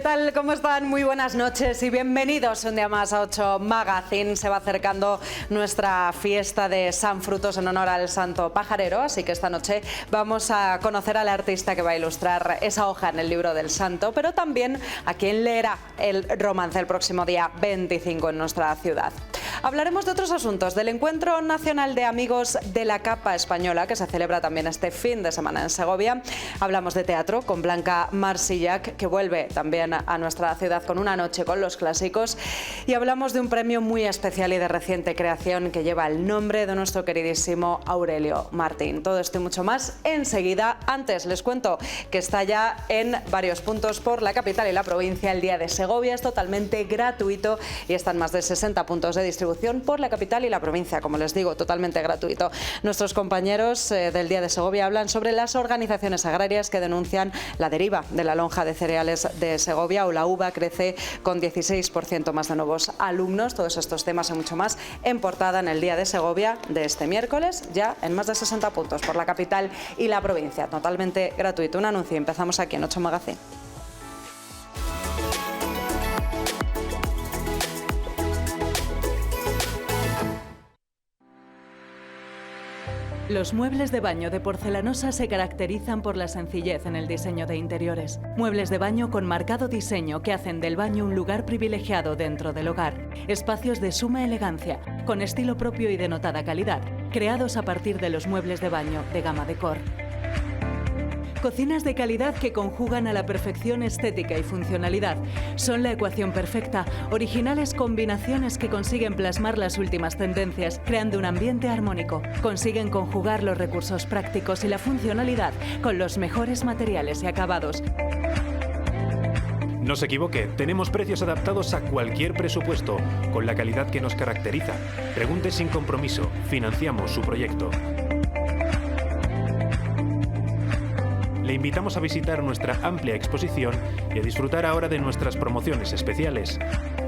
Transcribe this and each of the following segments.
tal? ¿Cómo están? Muy buenas noches y bienvenidos un día más a 8 Magazine. Se va acercando nuestra fiesta de San Frutos en honor al Santo Pajarero, así que esta noche vamos a conocer al artista que va a ilustrar esa hoja en el libro del Santo, pero también a quien leerá el romance el próximo día 25 en nuestra ciudad. Hablaremos de otros asuntos, del Encuentro Nacional de Amigos de la Capa Española, que se celebra también este fin de semana en Segovia. Hablamos de teatro con Blanca Marsillac, que vuelve también a nuestra ciudad con una noche con los clásicos. Y hablamos de un premio muy especial y de reciente creación que lleva el nombre de nuestro queridísimo Aurelio Martín. Todo esto y mucho más enseguida. Antes les cuento que está ya en varios puntos por la capital y la provincia el Día de Segovia. Es totalmente gratuito y están más de 60 puntos de distribución por la capital y la provincia, como les digo, totalmente gratuito. Nuestros compañeros del Día de Segovia hablan sobre las organizaciones agrarias que denuncian la deriva de la lonja de cereales de Segovia, o la uva crece con 16% más de nuevos alumnos. Todos estos temas y mucho más en portada en el Día de Segovia de este miércoles, ya en más de 60 puntos por la capital y la provincia, totalmente gratuito. Un anuncio y empezamos aquí en 8 Magazine. Los muebles de baño de Porcelanosa se caracterizan por la sencillez en el diseño de interiores. Muebles de baño con marcado diseño que hacen del baño un lugar privilegiado dentro del hogar. Espacios de suma elegancia, con estilo propio y de notada calidad, creados a partir de los muebles de baño de Gama Decor. Cocinas de calidad que conjugan a la perfección estética y funcionalidad. Son la ecuación perfecta, originales combinaciones que consiguen plasmar las últimas tendencias, creando un ambiente armónico. Consiguen conjugar los recursos prácticos y la funcionalidad con los mejores materiales y acabados. No se equivoque, tenemos precios adaptados a cualquier presupuesto, con la calidad que nos caracteriza. Pregunte sin compromiso, financiamos su proyecto. Le invitamos a visitar nuestra amplia exposición y a disfrutar ahora de nuestras promociones especiales.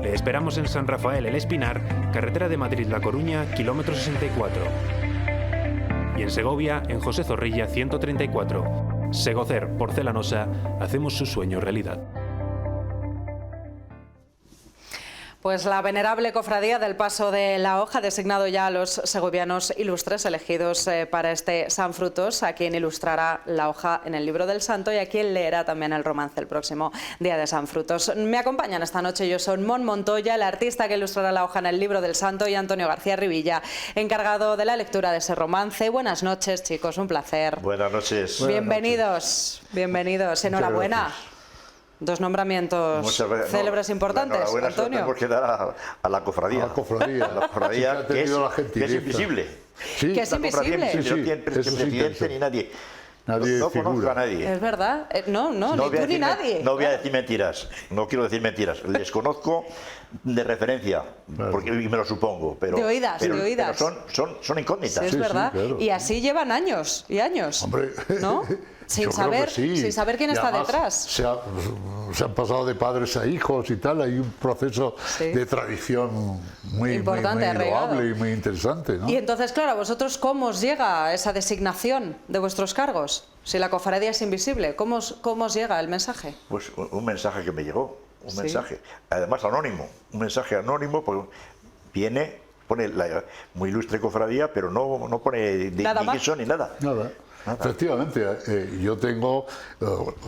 Le esperamos en San Rafael El Espinar, carretera de Madrid-La Coruña, kilómetro 64. Y en Segovia, en José Zorrilla 134. Segocer Porcelanosa, hacemos su sueño realidad. Pues la venerable cofradía del Paso de la Hoja ha designado ya a los segovianos ilustres elegidos para este San Frutos, a quien ilustrará la hoja en el libro del Santo y a quien leerá también el romance el próximo día de San Frutos. Me acompañan esta noche Joson Mon Montoya, el artista que ilustrará la hoja en el libro del Santo, y Antonio García Rivilla, encargado de la lectura de ese romance. Buenas noches, chicos, un placer. Buenas noches. Bienvenidos, bienvenidos, enhorabuena. Dos nombramientos célebres importantes, Antonio. Tenemos que dar a la cofradía. A la cofradía, que es invisible. Sí, que es invisible. Sí, no tiene presidente ni nadie. No conozco a nadie. Es verdad. No, ni tú ni nadie. No voy a decir mentiras. No quiero decir mentiras. Les conozco de referencia, porque me lo supongo. Pero, de oídas, de oídas. Pero son incógnitas. Sí, es verdad. Sí, claro. Y así llevan años y años. Hombre, ¿no? Sin saber quién está detrás. Se han pasado de padres a hijos y tal. Hay un proceso de tradición muy importante, muy loable y muy interesante, ¿no? Y entonces, claro, ¿a vosotros cómo os llega esa designación de vuestros cargos? Si la cofradía es invisible, ¿cómo os llega el mensaje? Pues un mensaje que me llegó, un mensaje, además anónimo, un mensaje anónimo, porque pone la muy ilustre cofradía, pero no pone ni quién son ni nada. Nada. Efectivamente, yo tengo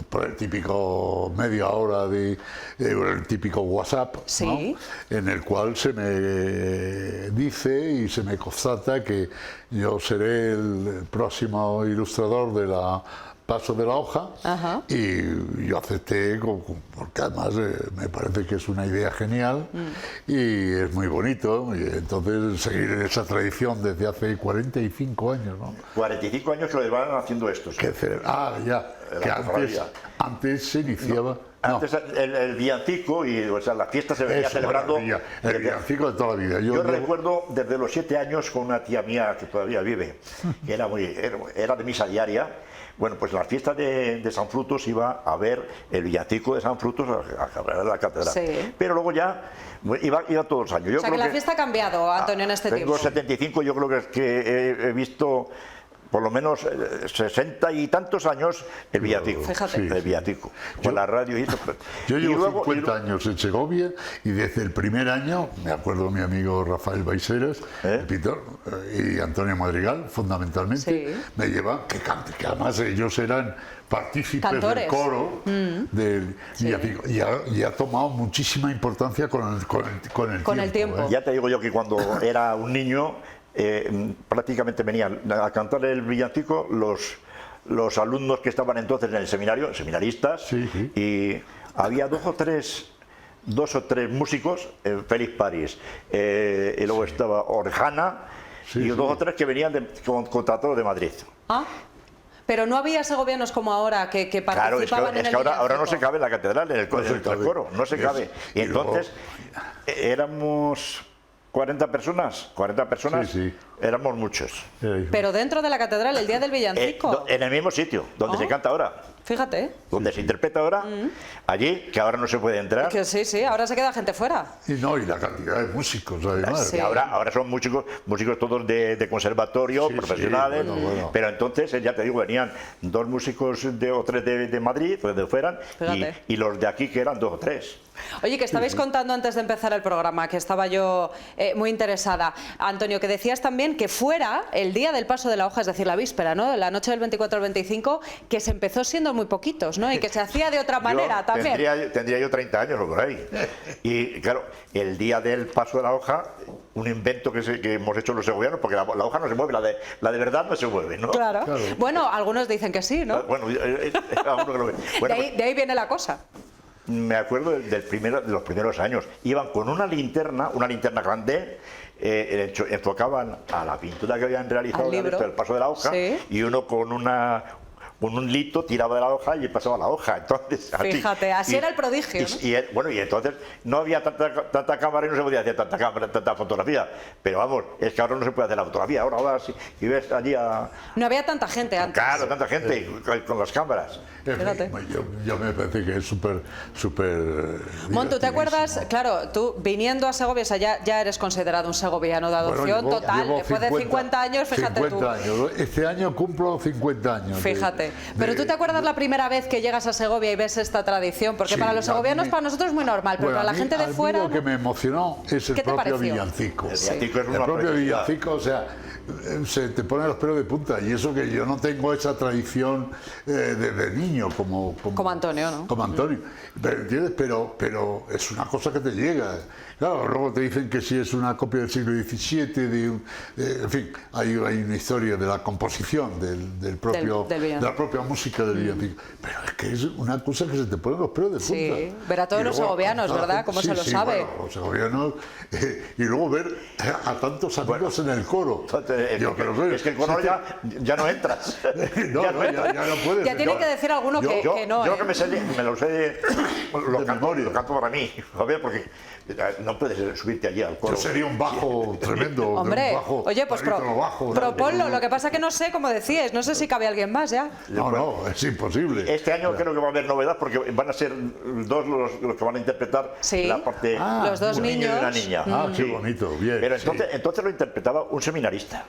por el típico media hora el típico WhatsApp, ¿no? En el cual se me dice y se me constata que yo seré el próximo ilustrador de la Paso de la Hoja. Ajá. Y yo acepté porque además me parece que es una idea genial y es muy bonito, y entonces seguir en esa tradición desde hace 45 años, ¿no? 45 años que lo van haciendo estos. Que antes se iniciaba... Antes el villancico, la fiesta se venía celebrando. El villancico de toda la vida. Yo recuerdo desde los 7 años con una tía mía que todavía vive, que era de misa diaria. Bueno, pues en las fiestas de San Frutos iba a ver el villancico de San Frutos a la catedral. Sí. Pero luego ya iba todos los años. O sea, que la fiesta ha cambiado, Antonio, en este tiempo. Tengo 75, yo creo que he visto por lo menos 60 y tantos años el villancico. Fíjate. Sí, el villancico. Con la radio y eso. Yo Y llevo luego- 50 años en Segovia y desde el primer año, me acuerdo de mi amigo Rafael Baiseras, el pintor, y Antonio Madrigal, fundamentalmente, Sí. me llevan que cante, que además ellos eran partícipes Cantores. del coro del villancico, y ha tomado muchísima importancia con el tiempo. Ya te digo yo que cuando era un niño, prácticamente venían a cantar el villancico los alumnos que estaban entonces en el seminario, seminaristas, Sí, sí. y había dos o tres músicos, Félix París, y luego estaba Orjana, Sí, y sí. dos o tres que venían contratados de Madrid. Ah, pero no había segovianos como ahora que Claro, participaban en es el que ahora no villancico. se cabe en la catedral, en el cabe. coro, no se cabe. Y Y luego- entonces éramos 40 personas, Sí, sí. éramos muchos. Pero dentro de la catedral, el día del villancico. En el mismo sitio, donde se canta ahora, Fíjate. donde se interpreta ahora, allí, que ahora no se puede entrar. Que sí, ahora se queda gente fuera. Y la cantidad de músicos, además. Sí. Y ahora son músicos todos de conservatorio, Sí, profesionales, sí, bueno. pero entonces, ya te digo, venían dos músicos o tres de Madrid, pues de fuera, Fíjate. y los de aquí que eran dos o tres. Oye, que estabais contando antes de empezar el programa, que estaba yo muy interesada. Antonio, que decías también que fuera el día del paso de la hoja, es decir, la víspera, ¿no? La noche del 24 al 25, que se empezó siendo muy poquitos, ¿no? Y que se hacía de otra manera Yo también. tendría yo 30 años o por ahí. Y claro, el día del paso de la hoja, un invento que hemos hecho los segovianos, porque la hoja no se mueve, la de verdad no se mueve, ¿no? Claro. Bueno, algunos dicen que sí, ¿no? Bueno, alguno que lo ve. Bueno, de ahí viene la cosa. me acuerdo de los primeros años. Iban con una linterna grande, enfocaban a la pintura que habían realizado Al libro. del paso de la hoja, Sí. y uno con un lito tiraba de la hoja y pasaba la hoja. Entonces, Fíjate, así era el prodigio, Y entonces no había tanta cámara y no se podía hacer tanta fotografía. Pero vamos, es que ahora no se puede hacer la fotografía. Ahora sí, y ves allí No había tanta gente antes. claro, tanta gente con las cámaras. Fíjate. Yo me parece que es súper Mon, ¿tú te acuerdas? divertidísimo. Claro, tú viniendo a Segovia, o sea, ya eres considerado un segoviano de adopción Bueno, total. llevo Después de 50 años, fíjate 50 años. Este año cumplo 50 años. Fíjate. Pero tú te acuerdas la primera vez que llegas a Segovia y ves esta tradición, porque Sí, para los a segovianos, mí- para nosotros es muy normal, pero Bueno, para la a mí- gente de a mí fuera. Lo que me emocionó es el ¿Qué te propio pareció? villancico. El villancico es El una propio preciosidad. villancico, o sea, se te ponen los pelos de punta. Y eso que yo no tengo esa tradición de niño como Antonio, ¿no? Como Antonio. ¿Entiendes? Pero es una cosa que te llega. Claro, luego te dicen que si es una copia del siglo XVII, en fin, hay una historia de la composición del propio, del villancico. de la propia música del villancico. Pero es que es una cosa que se te ponen los pelos de punta. Sí, ver a todos Y los luego segovianos, cantar, ¿verdad? Cómo se lo sabe. Bueno, los segovianos, y luego ver a tantos amigos en el coro. Yo creo que- Es que el coro ya no entras. No, ya no puedes. Ya tiene que decir alguno que no. Yo ¿eh? que me lo sé lo canto para mí, joder, porque no puedes subirte allí al coro. Yo sería un bajo tremendo. Hombre, un bajo, oye, pues barítono bajo, proponlo. Lo que pasa es que no sé, como decías, no sé si cabe alguien más ya. No, es imposible. Este año creo que va a haber novedad porque van a ser dos los que van a interpretar Sí. la parte Los dos un niño y una niños. niña. Ah, qué Sí. bonito, bien. Pero sí. entonces lo interpretaba un seminarista.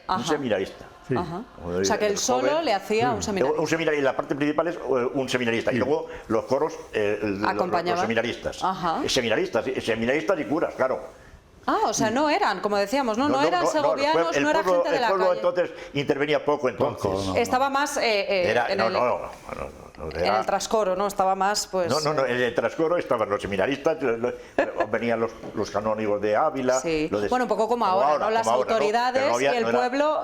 Un Ajá. seminarista. Ajá. O sea, que él solo joven. le hacía un seminario. Un seminario, y la parte principal es un seminarista. Y luego los coros, los Acompañaban. seminaristas. Ajá. Seminaristas y curas, claro. Ah, o sea, no eran, como decíamos, no eran segovianos, no era gente de la El pueblo calle. entonces intervenía poco entonces. Poco, no. Estaba más Era, en, era- el trascoro, ¿no? Estaba más, pues... No, en el transcoro estaban los seminaristas, venían los canónigos de Ávila. Sí. los de- Bueno, un poco como ahora, ¿no? Las como ahora, ¿no? autoridades Pero no había- y el no era- pueblo,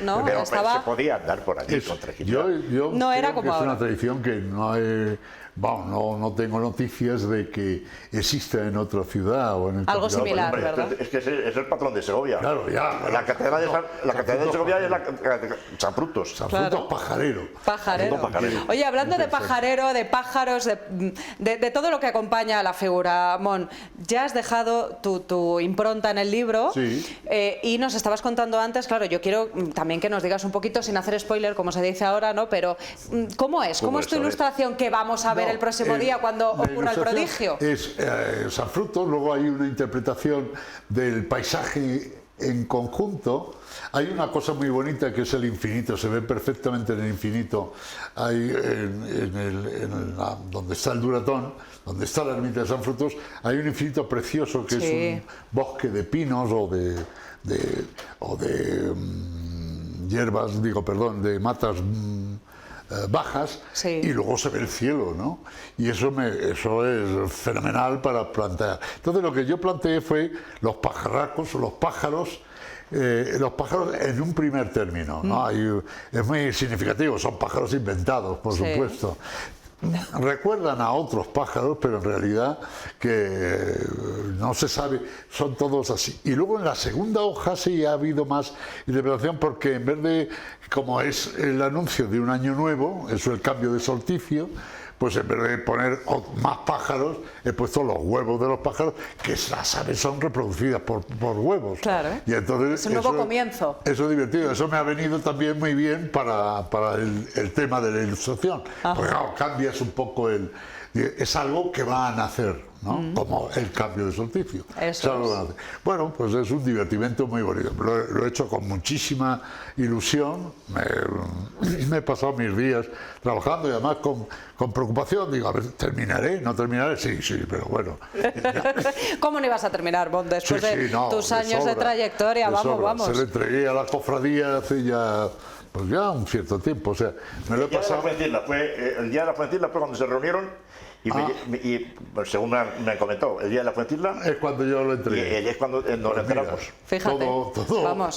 ¿no? Pero Estaba... se podía andar por allí con tranquilidad. Yo No era creo como que es ahora. una tradición que no tengo noticias de que exista en otra ciudad o en el Algo capital. similar, Hombre, ¿verdad? es que es el patrón de Segovia. Claro, ya. La catedral de Segovia es la San Frutos. San Claro. Frutos Pajarero. Pajarero. Todo pajarero. Oye, hablando de pajarero, de pájaros, de todo lo que acompaña a la figura, Mon, ya has dejado tu impronta en el libro. Sí. Y nos estabas contando antes, claro, yo quiero también que nos digas un poquito, sin hacer spoiler, como se dice ahora, ¿no? Pero, ¿cómo es? ¿Cómo es tu a ver. ilustración que vamos a ver No, el próximo día cuando la ocurra el prodigio? ilustración Es San Frutos, luego hay una interpretación del paisaje en conjunto hay una cosa muy bonita que es el infinito, se ve perfectamente en el infinito, hay donde está el Duratón, donde está la ermita de San Frutos, hay un infinito precioso que es un bosque de pinos o de hierbas, de matas bajas, y luego se ve el cielo, ¿no? Y eso es fenomenal para plantear. Entonces lo que yo planteé fue los pajarracos, los pájaros en un primer término, ¿no? Es muy significativo, son pájaros inventados, por supuesto. Recuerdan a otros pájaros, pero en realidad que no se sabe, son todos así. Y luego en la segunda hoja sí ha habido más interpretación, porque en vez de, como es el anuncio de un año nuevo, eso es el cambio de solsticio, pues en vez de poner más pájaros, he puesto los huevos de los pájaros, que las aves son reproducidas por huevos. Claro. Y entonces, es un nuevo comienzo. Eso es divertido, eso me ha venido también muy bien para el tema de la ilustración. Porque claro, cambias un poco es algo que va a nacer, ¿no? Como el cambio de solsticio. Bueno, pues es un divertimento muy bonito. Lo he hecho con muchísima ilusión. Me he pasado mis días trabajando y además con preocupación. Digo, a ver, ¿terminaré? ¿No terminaré? Sí, pero bueno. ¿Cómo no ibas a terminar, Bon? Después de tus años de trayectoria, vamos. Se lo entregué a la cofradía hace ya... Pues ya un cierto tiempo, o sea, me lo he pasado... El día de la Fuentisla fue cuando se reunieron y pues, según me han comentado, el día de la Fuentisla es cuando yo lo entregué. Y es cuando nos enteramos. Fíjate,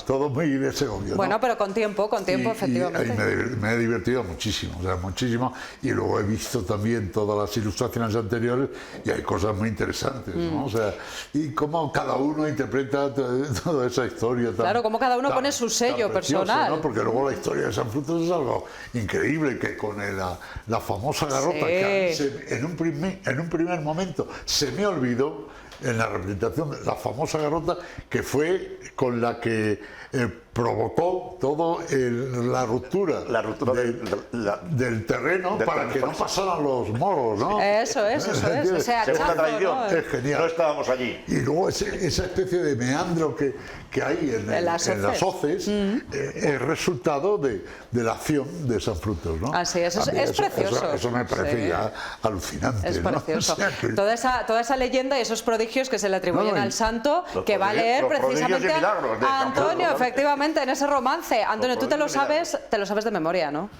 todo muy de Segovia. Bueno, ¿no? pero con tiempo, efectivamente. Y me he divertido muchísimo, muchísimo. Y luego he visto también todas las ilustraciones anteriores y hay cosas muy interesantes, ¿no? O sea, y cómo cada uno interpreta toda esa historia. Claro, como cada uno pone su sello personal. ¿No? Porque luego la historia de San Frutos es algo increíble, que con la famosa garrota, que en un primer momento se me olvidó en la representación de la famosa garrota, que fue con la que provocó todo la ruptura del terreno para que no pasaran los moros, ¿no? Eso es. O sea, según la tradición, ¿no? Es genial. No estábamos allí. Y luego esa especie de meandro que hay en las hoces es resultado de la acción de San Frutos, ¿no? Así es, es precioso. Eso me parece ya alucinante. Es precioso. ¿No? O sea, toda esa leyenda y esos prodigios que se le atribuyen al santo, que va a leer precisamente a Antonio, efectivamente, en ese romance. Antonio, tú te lo sabes de memoria, ¿no?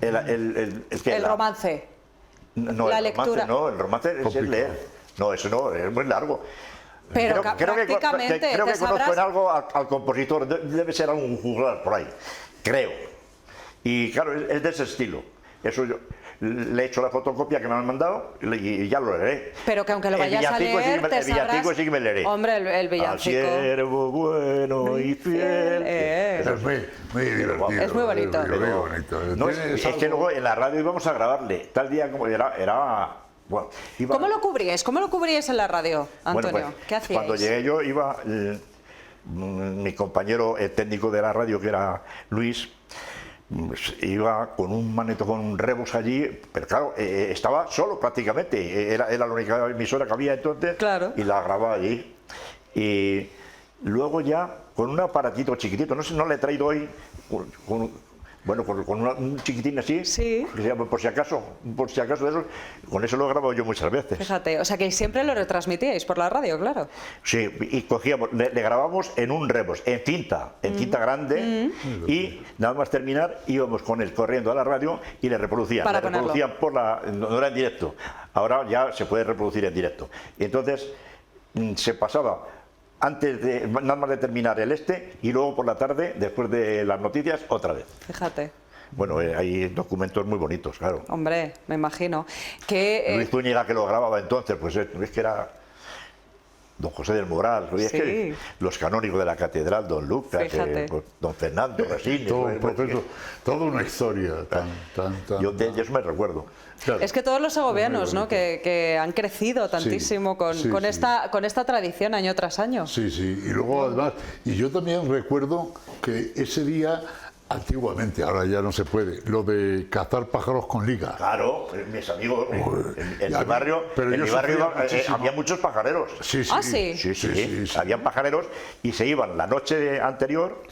El romance. No, la el lectura. El romance es el leer. No, eso no, es muy largo. Pero prácticamente creo que conozco en algo al compositor, debe ser algún juglar por ahí, creo. Y claro, es de ese estilo. Eso yo le he hecho la fotocopia que me han mandado y ya lo leeré. Pero que aunque lo vayas a leer, te sabrás... El villancico sí que me leeré. Hombre, el villancico. Al siervo bueno y fiel. Es muy divertido. Es muy bonito. No, es que luego en la radio íbamos a grabarle. Tal día como era bueno, ¿Cómo lo cubríais en la radio, Antonio? Bueno, pues, ¿qué hacíais? Cuando llegué yo iba mi compañero técnico de la radio, que era Luis, iba con un maneto con un rebus allí, pero claro, estaba solo prácticamente, era la única emisora que había entonces, claro. Y la grababa allí. Y luego ya con un aparatito chiquitito, no le he traído hoy, con un chiquitín así, sí. Que se llama por si acaso de esos, con eso lo he grabado yo muchas veces. Fíjate, o sea que siempre lo retransmitíais por la radio, claro. Sí, y cogíamos, le grabábamos en un rebos, en cinta grande, y nada más terminar íbamos con él corriendo a la radio y le reproducían. No era en directo, ahora ya se puede reproducir en directo. Y entonces se pasaba antes de nada más de terminar y luego por la tarde, después de las noticias, otra vez. Fíjate. Bueno, hay documentos muy bonitos, claro. Hombre, me imagino. Luis Zúñiga, que lo grababa entonces, pues es que era don José del Moral, es que los canónigos de la catedral, don Lucas, don Fernando, Resines, toda una historia tan yo de eso me recuerdo. Claro. Es que todos los segovianos, ¿no? que han crecido tantísimo con esta tradición año tras año. Sí, y luego además, y yo también recuerdo que ese día antiguamente, ahora ya no se puede, lo de cazar pájaros con liga. Claro, mis amigos, en mi barrio, había muchos pajareros. Sí, sí. ¿Ah, sí? Sí. Habían pajareros y se iban la noche anterior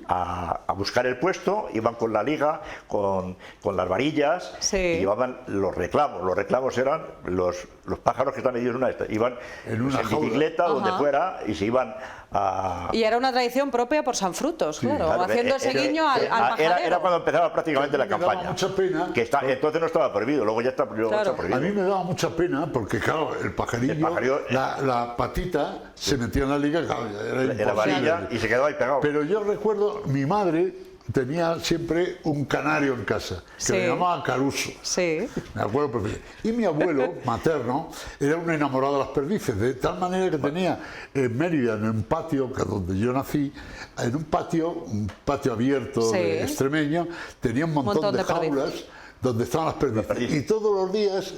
a buscar el puesto, iban con la liga, con las varillas, y llevaban los reclamos. Los reclamos eran los pájaros que están metidos iban en bicicleta, donde fuera, y se iban a... Y era una tradición propia por San Frutos, claro, haciendo ese guiño al pajarero. Era cuando empezaba prácticamente la campaña. Me daba mucha pena. Entonces no estaba prohibido, luego ya está prohibido. A mí me daba mucha pena porque, claro, el pajarillo, la patita se metía en la liga, claro, era la varilla y se quedaba ahí pegado. Pero yo recuerdo, mi madre tenía siempre un canario en casa, que le llamaba Caruso. Sí. Me acuerdo perfectamente. Y mi abuelo materno era un enamorado de las perdices, de tal manera que tenía en Mérida, en un patio, que es donde yo nací, en un patio abierto de extremeño, tenía un montón de jaulas donde estaban las perdices. Y todos los días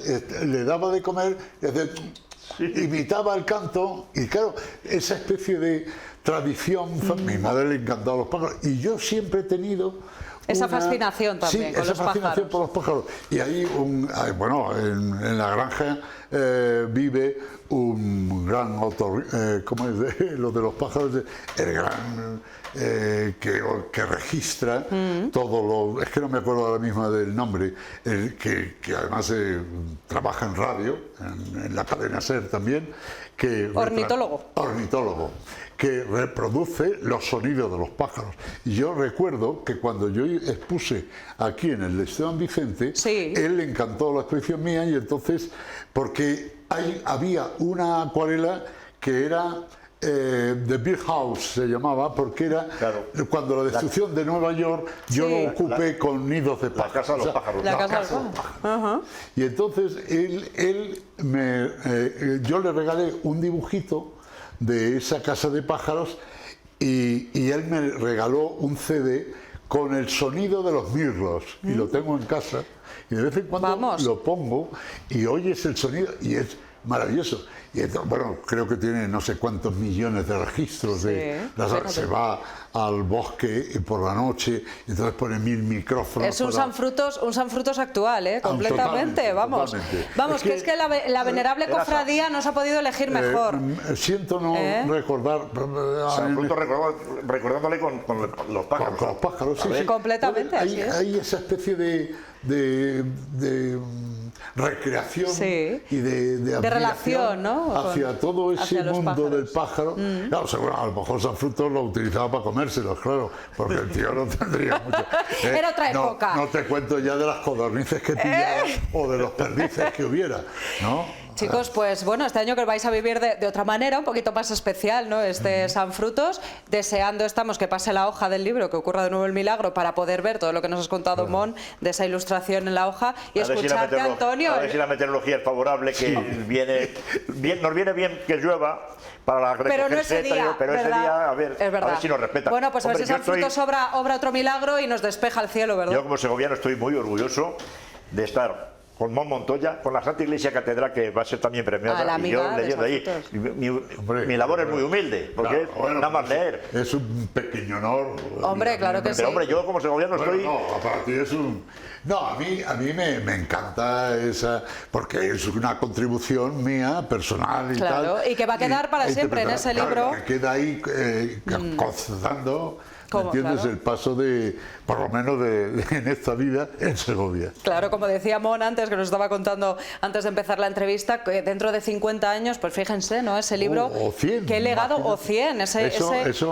le daba de comer, imitaba el canto, y claro, esa especie de tradición, mi madre le encantaban los pájaros, y yo siempre he tenido esa fascinación también con los pájaros. Esa fascinación por los pájaros. Y ahí, en la granja vive un gran autor, ¿cómo es? Lo de los pájaros, el gran que registra todo lo... Es que no me acuerdo ahora mismo del nombre, que además trabaja en radio, en la cadena SER también. Ornitólogo, que reproduce los sonidos de los pájaros. Y yo recuerdo que cuando yo expuse aquí en el Esteban Vicente, él le encantó la exposición mía, y entonces, porque había una acuarela que era The Bird House, se llamaba, porque era cuando la destrucción de Nueva York, yo lo ocupé con nidos de pájaros. La casa de los pájaros. La casa de los pájaros. Y entonces yo le regalé un dibujito de esa casa de pájaros, y él me regaló un CD con el sonido de los mirlos, y lo tengo en casa, y de vez en cuando lo pongo y oyes el sonido y es maravilloso. Y entonces, creo que tiene no sé cuántos millones de registros. Se va al bosque por la noche, y entonces pone 1000 micrófonos. Es un San Frutos actual, completamente. Vamos, es que la venerable cofradía nos ha podido elegir mejor. Siento no recordar. San Frutos recordándole con los pájaros. Con los pájaros, sí. Completamente. Hay esa especie de recreación y de relación, ¿no? hacia todo ese mundo del pájaro. Claro, seguro, a lo mejor San Frutos lo utilizaba para comérselos, claro, porque el tío no tendría mucho. Era otra época. No te cuento ya de las codornices que pillaba o de los perdices que hubiera, ¿no? Chicos, pues bueno, este año que vais a vivir de otra manera, un poquito más especial, ¿no? San Frutos, deseando estamos que pase la hoja del libro, que ocurra de nuevo el milagro, para poder ver todo lo que nos has contado, Mon, de esa ilustración en la hoja, y escucharte, Antonio. A ver si la meteorología es favorable, que nos viene bien que llueva para la recoger pero no ese día, pero ese día, a ver si nos respeta. Bueno, pues a ver si San Frutos obra otro milagro y nos despeja el cielo, ¿verdad? Yo como segoviano estoy muy orgulloso de estar con Mon Montoya, con la Santa Iglesia Catedral, que va a ser también premiada, y yo leyendo ahí. Mi labor es muy humilde, porque es nada más leer. Es un pequeño honor. Hombre, claro que sí. Pero hombre, yo como segoviano estoy... para ti es un... No, a mí me encanta esa, porque es una contribución mía, personal y tal. Y que va a quedar para siempre en ese libro. Que queda ahí constatando... ¿Entiendes? El paso por lo menos en esta vida, en Segovia. Claro, como decía Mon antes, que nos estaba contando antes de empezar la entrevista, que dentro de 50 años, pues fíjense, ¿no? Ese libro, o 100, qué legado, o 100, ese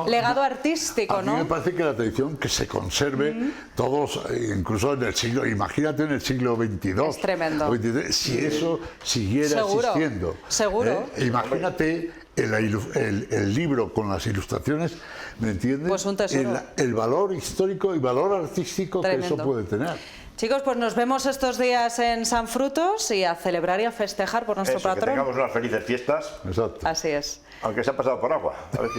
legado artístico, ¿no? A mí me parece que la tradición que se conserve todos, incluso en el siglo, imagínate en el siglo XXII. Es tremendo. Si eso siguiera existiendo. Seguro. Imagínate el libro con las ilustraciones, ¿me entiendes? Pues un tesoro. El valor histórico y valor artístico que eso puede tener. Chicos, pues nos vemos estos días en San Frutos y a celebrar y a festejar por nuestro patrón. Que tengamos unas felices fiestas. Exacto. Así es. Aunque se ha pasado por agua. A ver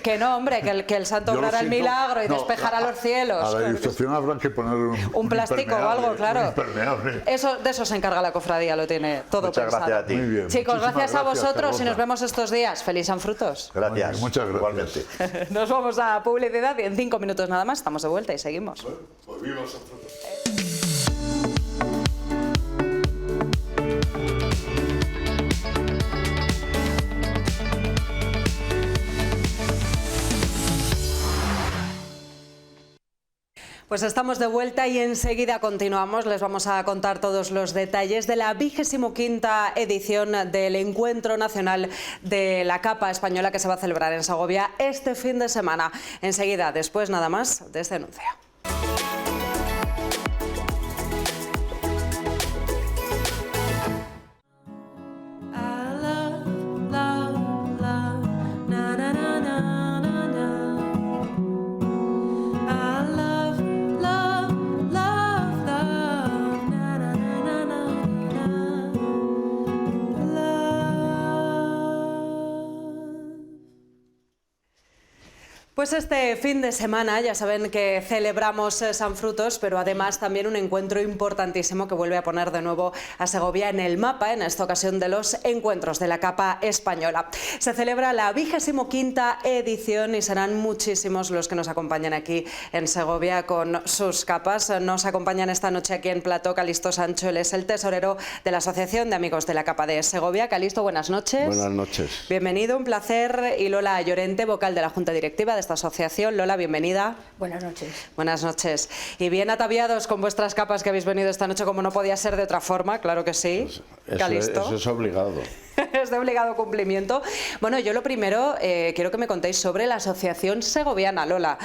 qué Que no, hombre, que el santo obrará el milagro y despejará los cielos. A la ilustración habrá que poner un plástico o algo, claro. Impermeable. De eso se encarga la cofradía, lo tiene todo Muchas pensado. gracias a ti. Muy bien. Chicos, gracias a vosotros Carlota. y nos vemos estos días. Feliz San Frutos. Gracias. Muchas gracias. Igualmente. Nos vamos a publicidad y en 5 minutos nada más estamos de vuelta y seguimos. Pues viva San Frutos. Pues estamos de vuelta y enseguida continuamos. Les vamos a contar todos los detalles de la 25ª edición del Encuentro Nacional de la Capa Española que se va a celebrar en Segovia este fin de semana. Enseguida, después nada más de este anuncio. Pues este fin de semana ya saben que celebramos San Frutos, pero además también un encuentro importantísimo que vuelve a poner de nuevo a Segovia en el mapa, en esta ocasión de los encuentros de la Capa Española. Se celebra la 25ª edición y serán muchísimos los que nos acompañan aquí en Segovia con sus capas. Nos acompañan esta noche aquí en plató Calixto Sancho, él es el tesorero de la Asociación de Amigos de la Capa de Segovia. Calixto, buenas noches. Buenas noches. Bienvenido, un placer. Y Lola Llorente, vocal de la Junta Directiva de esta asociación. Lola, bienvenida. Buenas noches. Buenas noches. Y bien ataviados con vuestras capas que habéis venido esta noche, como no podía ser de otra forma, claro que sí. Calixto. Eso es obligado. Es de obligado cumplimiento. Bueno, yo lo primero quiero que me contéis sobre la Asociación Segoviana, Lola,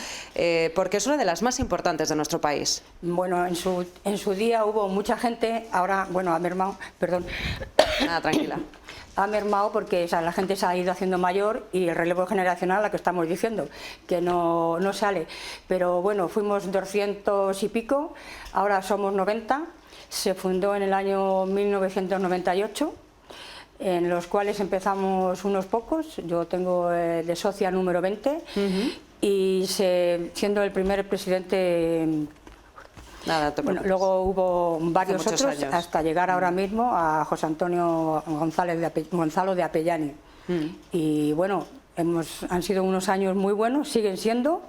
porque es una de las más importantes de nuestro país. Bueno, en su día hubo mucha gente, ahora, bueno, ha mermado, perdón. Nada, tranquila. Ha mermado porque la gente se ha ido haciendo mayor y el relevo generacional, la que estamos diciendo, que no sale. Pero bueno, fuimos 200 y pico, ahora somos 90. Se fundó en el año 1998, en los cuales empezamos unos pocos. Yo tengo de socia número 20 y siendo el primer presidente. Nada, bueno, luego hubo varios otros años, hasta llegar ahora mismo a José Antonio Gonzalo de Apellani. Y bueno, han sido unos años muy buenos, siguen siendo,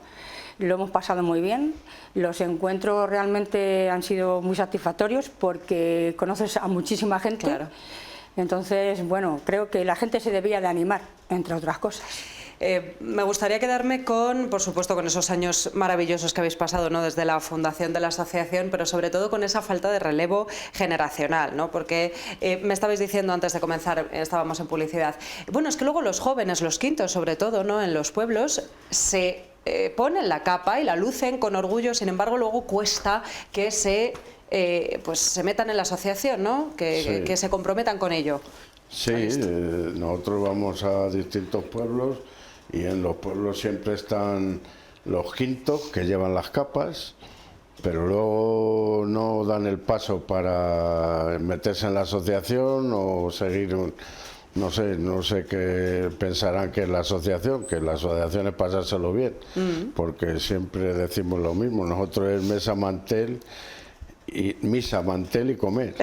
lo hemos pasado muy bien. Los encuentros realmente han sido muy satisfactorios porque conoces a muchísima gente. Claro. Entonces, bueno, creo que la gente se debía de animar, entre otras cosas. Me gustaría quedarme con, por supuesto, con esos años maravillosos que habéis pasado, ¿no?, desde la fundación de la asociación, pero sobre todo con esa falta de relevo generacional, ¿no? Porque me estabais diciendo antes de comenzar, estábamos en publicidad, bueno, es que luego los jóvenes, los quintos sobre todo, ¿no?, en los pueblos, se ponen la capa y la lucen con orgullo, sin embargo luego cuesta que se metan en la asociación, ¿no?, que se comprometan con ello. Sí, nosotros vamos a distintos pueblos y en los pueblos siempre están los quintos que llevan las capas, pero luego no dan el paso para meterse en la asociación o seguir, no sé qué pensarán que es la asociación es pasárselo bien, porque siempre decimos lo mismo, nosotros es misa, mantel y comer.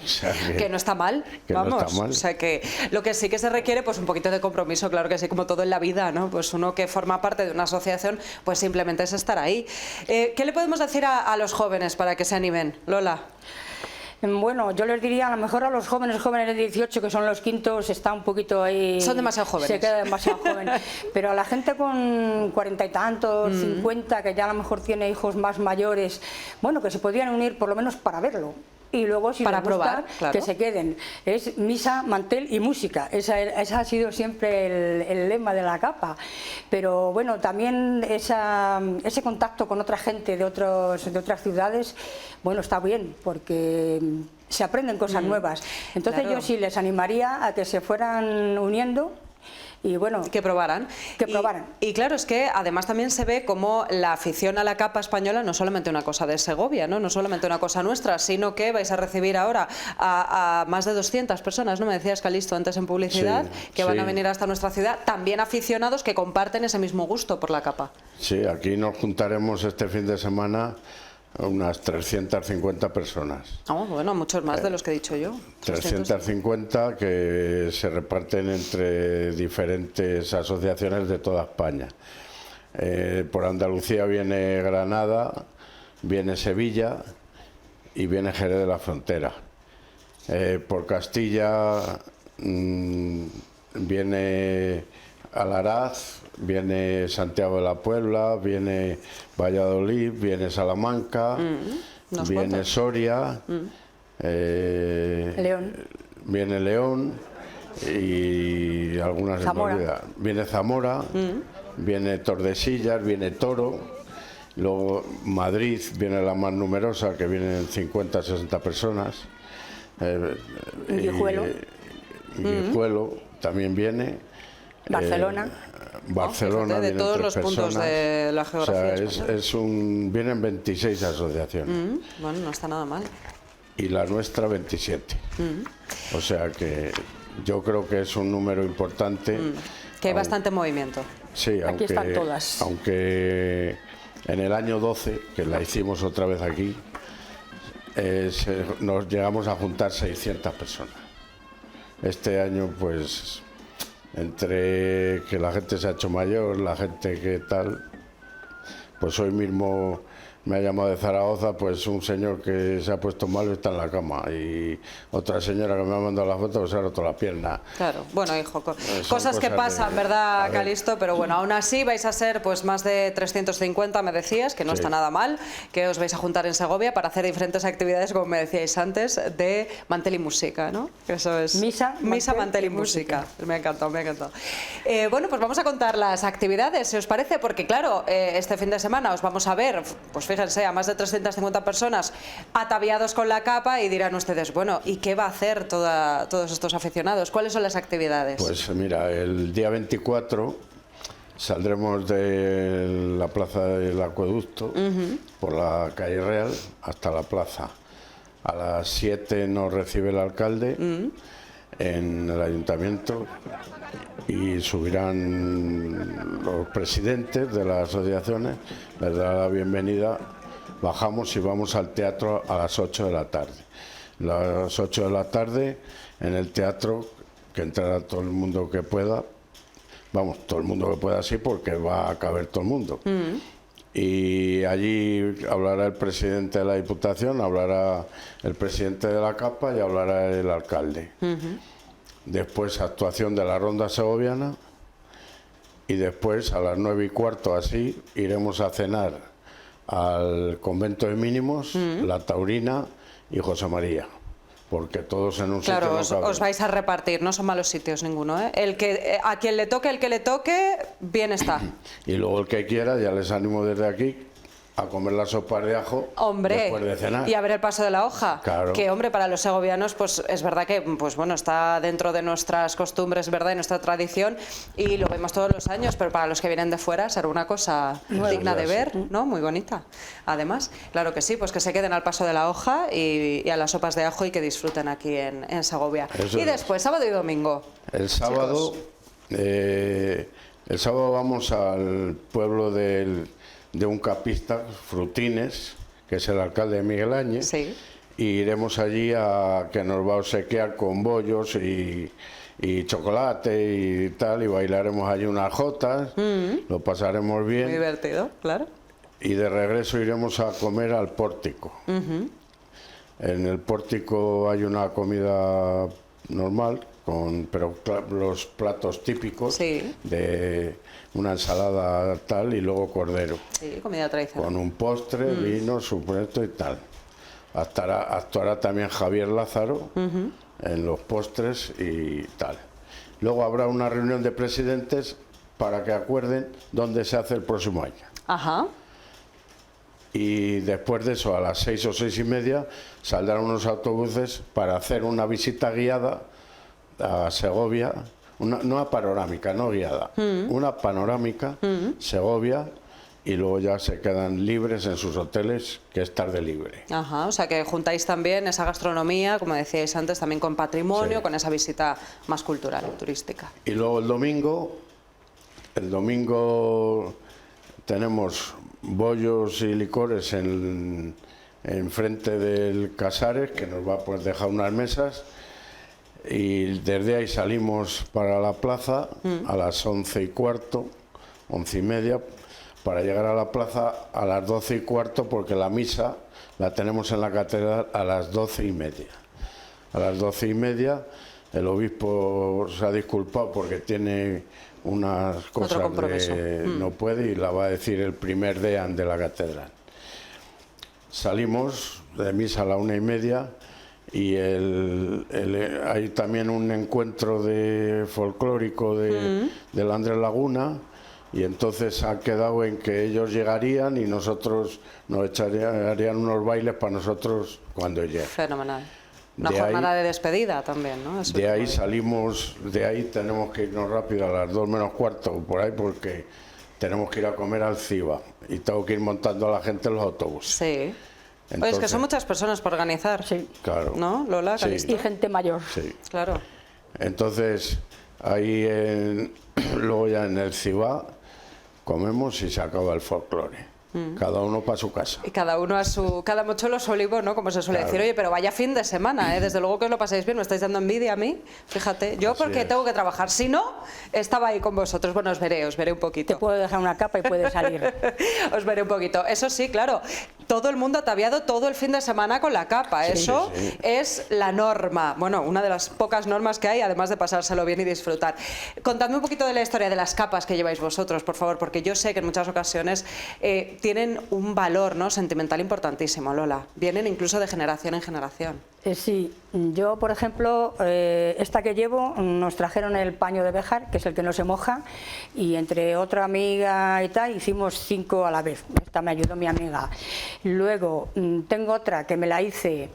O sea que no está mal, vamos. No está mal. O sea que lo que sí que se requiere, pues un poquito de compromiso, claro que sí, como todo en la vida, ¿no? Pues uno que forma parte de una asociación, pues simplemente es estar ahí. ¿Qué le podemos decir a los jóvenes para que se animen, Lola? Bueno, yo les diría a lo mejor a los jóvenes de 18, que son los quintos, está un poquito ahí... Son demasiado jóvenes. Se queda demasiado joven. Pero a la gente con 40 y tantos, 50, que ya a lo mejor tiene hijos más mayores, bueno, que se podrían unir por lo menos para verlo. Y luego, si para les gusta, probar, claro, que se queden. Es misa, mantel y música. Esa ha sido siempre el lema de la capa. Pero bueno, también ese contacto con otra gente de otras ciudades, bueno, está bien, porque se aprenden cosas nuevas. Entonces claro, yo sí les animaría a que se fueran uniendo y bueno, que probaran. Y claro, es que además también se ve como la afición a la capa española no es solamente una cosa de Segovia, no solamente una cosa nuestra, sino que vais a recibir ahora a más de 200 personas, ¿no? Me decías, Calisto, antes en publicidad, que van a venir hasta nuestra ciudad, también aficionados que comparten ese mismo gusto por la capa. Sí, aquí nos juntaremos este fin de semana unas 350 personas. Bueno, muchos más de los que he dicho yo. 350 que se reparten entre diferentes asociaciones de toda España. Por Andalucía viene Granada, viene Sevilla y viene Jerez de la Frontera. Por Castilla viene Alaraz, viene Santiago de la Puebla, viene Valladolid, viene Salamanca, viene Soria, León. Viene León y algunas Zamora. Viene Zamora, viene Tordesillas, viene Toro, luego Madrid viene la más numerosa, que vienen 50, 60 personas. Guijuelo también viene. Barcelona. Barcelona de vienen todos 3 los personas. puntos de la geografía. O sea, vienen 26 asociaciones. Bueno, no está nada mal. Y la nuestra 27. O sea que yo creo que es un número importante. Que hay bastante movimiento. Sí, Aquí están todas. Aunque en el año 12, que la hicimos otra vez aquí, nos llegamos a juntar 600 personas. Este año, pues, entre que la gente se ha hecho mayor, la gente que tal, pues hoy mismo me ha llamado de Zaragoza, pues un señor que se ha puesto malo y está en la cama, y otra señora que me ha mandado la foto pues se ha roto la pierna. Claro, bueno, hijo, cosas que pasan, ¿verdad, Calisto? Pero bueno, aún así vais a ser pues más de 350, me decías, que no está nada mal, que os vais a juntar en Segovia para hacer diferentes actividades, como me decíais antes, de mantel y música, ¿no? Eso es Misa, mantel y música. Me ha encantado, me ha encantado. Bueno, pues vamos a contar las actividades, si os parece, porque claro, este fin de semana os vamos a ver, pues fíjense, a más de 350 personas ataviados con la capa, y dirán ustedes, bueno, ¿y qué va a hacer todos estos aficionados? ¿Cuáles son las actividades? Pues mira, el día 24 saldremos de la plaza del Acueducto por la calle Real hasta la plaza. A las 7 nos recibe el alcalde en el ayuntamiento y subirán los presidentes de las asociaciones, les dará la bienvenida. Bajamos y vamos al teatro a las 8 de la tarde. A las 8 de la tarde en el teatro, que entrará todo el mundo que pueda. Vamos, todo el mundo que pueda, sí, porque va a caber todo el mundo. Y allí hablará el presidente de la Diputación, hablará el presidente de la capa y hablará el alcalde. Después actuación de la ronda segoviana, y después a las 9:15 así iremos a cenar al convento de mínimos, la Taurina y José María, porque todos en un sitio no caben. Os vais a repartir, no son malos sitios ninguno, ¿eh? A quien le toque, bien está. Y luego el que quiera, ya les animo desde aquí a comer la sopa de ajo. Hombre, después de cenar. Y a ver el paso de la hoja. Claro. Que, hombre, para los segovianos, pues es verdad que, pues bueno, está dentro de nuestras costumbres, ¿verdad? Y nuestra tradición, y lo vemos todos los años, pero para los que vienen de fuera será una cosa digna de ver, ¿no? Muy bonita. Además, claro que sí, pues que se queden al paso de la hoja y a las sopas de ajo, y que disfruten aquí en Segovia. Eso y después, sábado y domingo. El sábado vamos al pueblo de un capista, Frutines, que es el alcalde de Miguel Áñez. Sí. Y iremos allí a que nos va a obsequiar con bollos y chocolate y tal, y bailaremos allí unas jotas, lo pasaremos bien. Muy divertido, claro. Y de regreso iremos a comer al pórtico. En el pórtico hay una comida normal, pero los platos típicos, de una ensalada tal y luego cordero. Sí, comida tradicional. Con un postre, vino, supuesto y tal. Actuará también Javier Lázaro en los postres y tal. Luego habrá una reunión de presidentes para que acuerden dónde se hace el próximo año. Ajá. Y después de eso, a las 6 o 6:30, saldrán unos autobuses para hacer una visita guiada a Segovia, una panorámica, no guiada, una panorámica, Segovia, y luego ya se quedan libres en sus hoteles, que es tarde libre. Ajá, o sea que juntáis también esa gastronomía, como decíais antes, también con patrimonio, Sí. con esa visita más cultural, turística. Y luego el domingo tenemos bollos y licores en frente del Casares, que nos va a poder dejar unas mesas, y desde ahí salimos para la plaza a las 11:15, 11:30, para llegar a la plaza a las 12:15, porque la misa la tenemos en la catedral a las 12:30. A las 12:30 el obispo se ha disculpado porque tiene unas cosas que no puede, y la va a decir el primer deán de la catedral. Salimos de misa a la 1:30 y hay también un encuentro folclórico del Andrés Laguna, y entonces ha quedado en que ellos llegarían y nosotros nos harían unos bailes para nosotros cuando lleguen. Fenomenal. Una jornada de despedida también, ¿no? Eso de ahí salimos, de ahí tenemos que irnos rápido a las 2:45 por ahí, porque tenemos que ir a comer al Ciba y tengo que ir montando a la gente en los autobuses. Sí. Oye, es que son muchas personas por organizar. Sí. Claro. ¿No, Lola? Sí. Calisto? Y gente mayor. Sí. Claro. Entonces, ahí luego ya en el Ciba comemos y se acaba el folclore. Cada uno para su casa. Y cada uno cada mochuelo a su olivo, ¿no? Como se suele Claro. decir. Oye, pero vaya fin de semana, ¿eh? Desde luego que os lo pasáis bien, me estáis dando envidia a mí. Fíjate, yo Así porque es. tengo que trabajar. Si no, estaba ahí con vosotros. Bueno, os veré un poquito. Te puedo dejar una capa y puedes salir. Os veré un poquito. Eso sí, claro, todo el mundo ataviado todo el fin de semana con la capa. Sí, Eso sí. es la norma. Bueno, una de las pocas normas que hay, además de pasárselo bien y disfrutar. Contadme un poquito de la historia de las capas que lleváis vosotros, por favor, porque yo sé que en muchas ocasiones tienen un valor, ¿no?, sentimental importantísimo, Lola. Vienen incluso de generación en generación. Sí, yo por ejemplo, esta que llevo, nos trajeron el paño de Béjar, que es el que no se moja, y entre otra amiga y tal, hicimos 5 a la vez. Esta me ayudó mi amiga. Luego tengo otra que me la hice,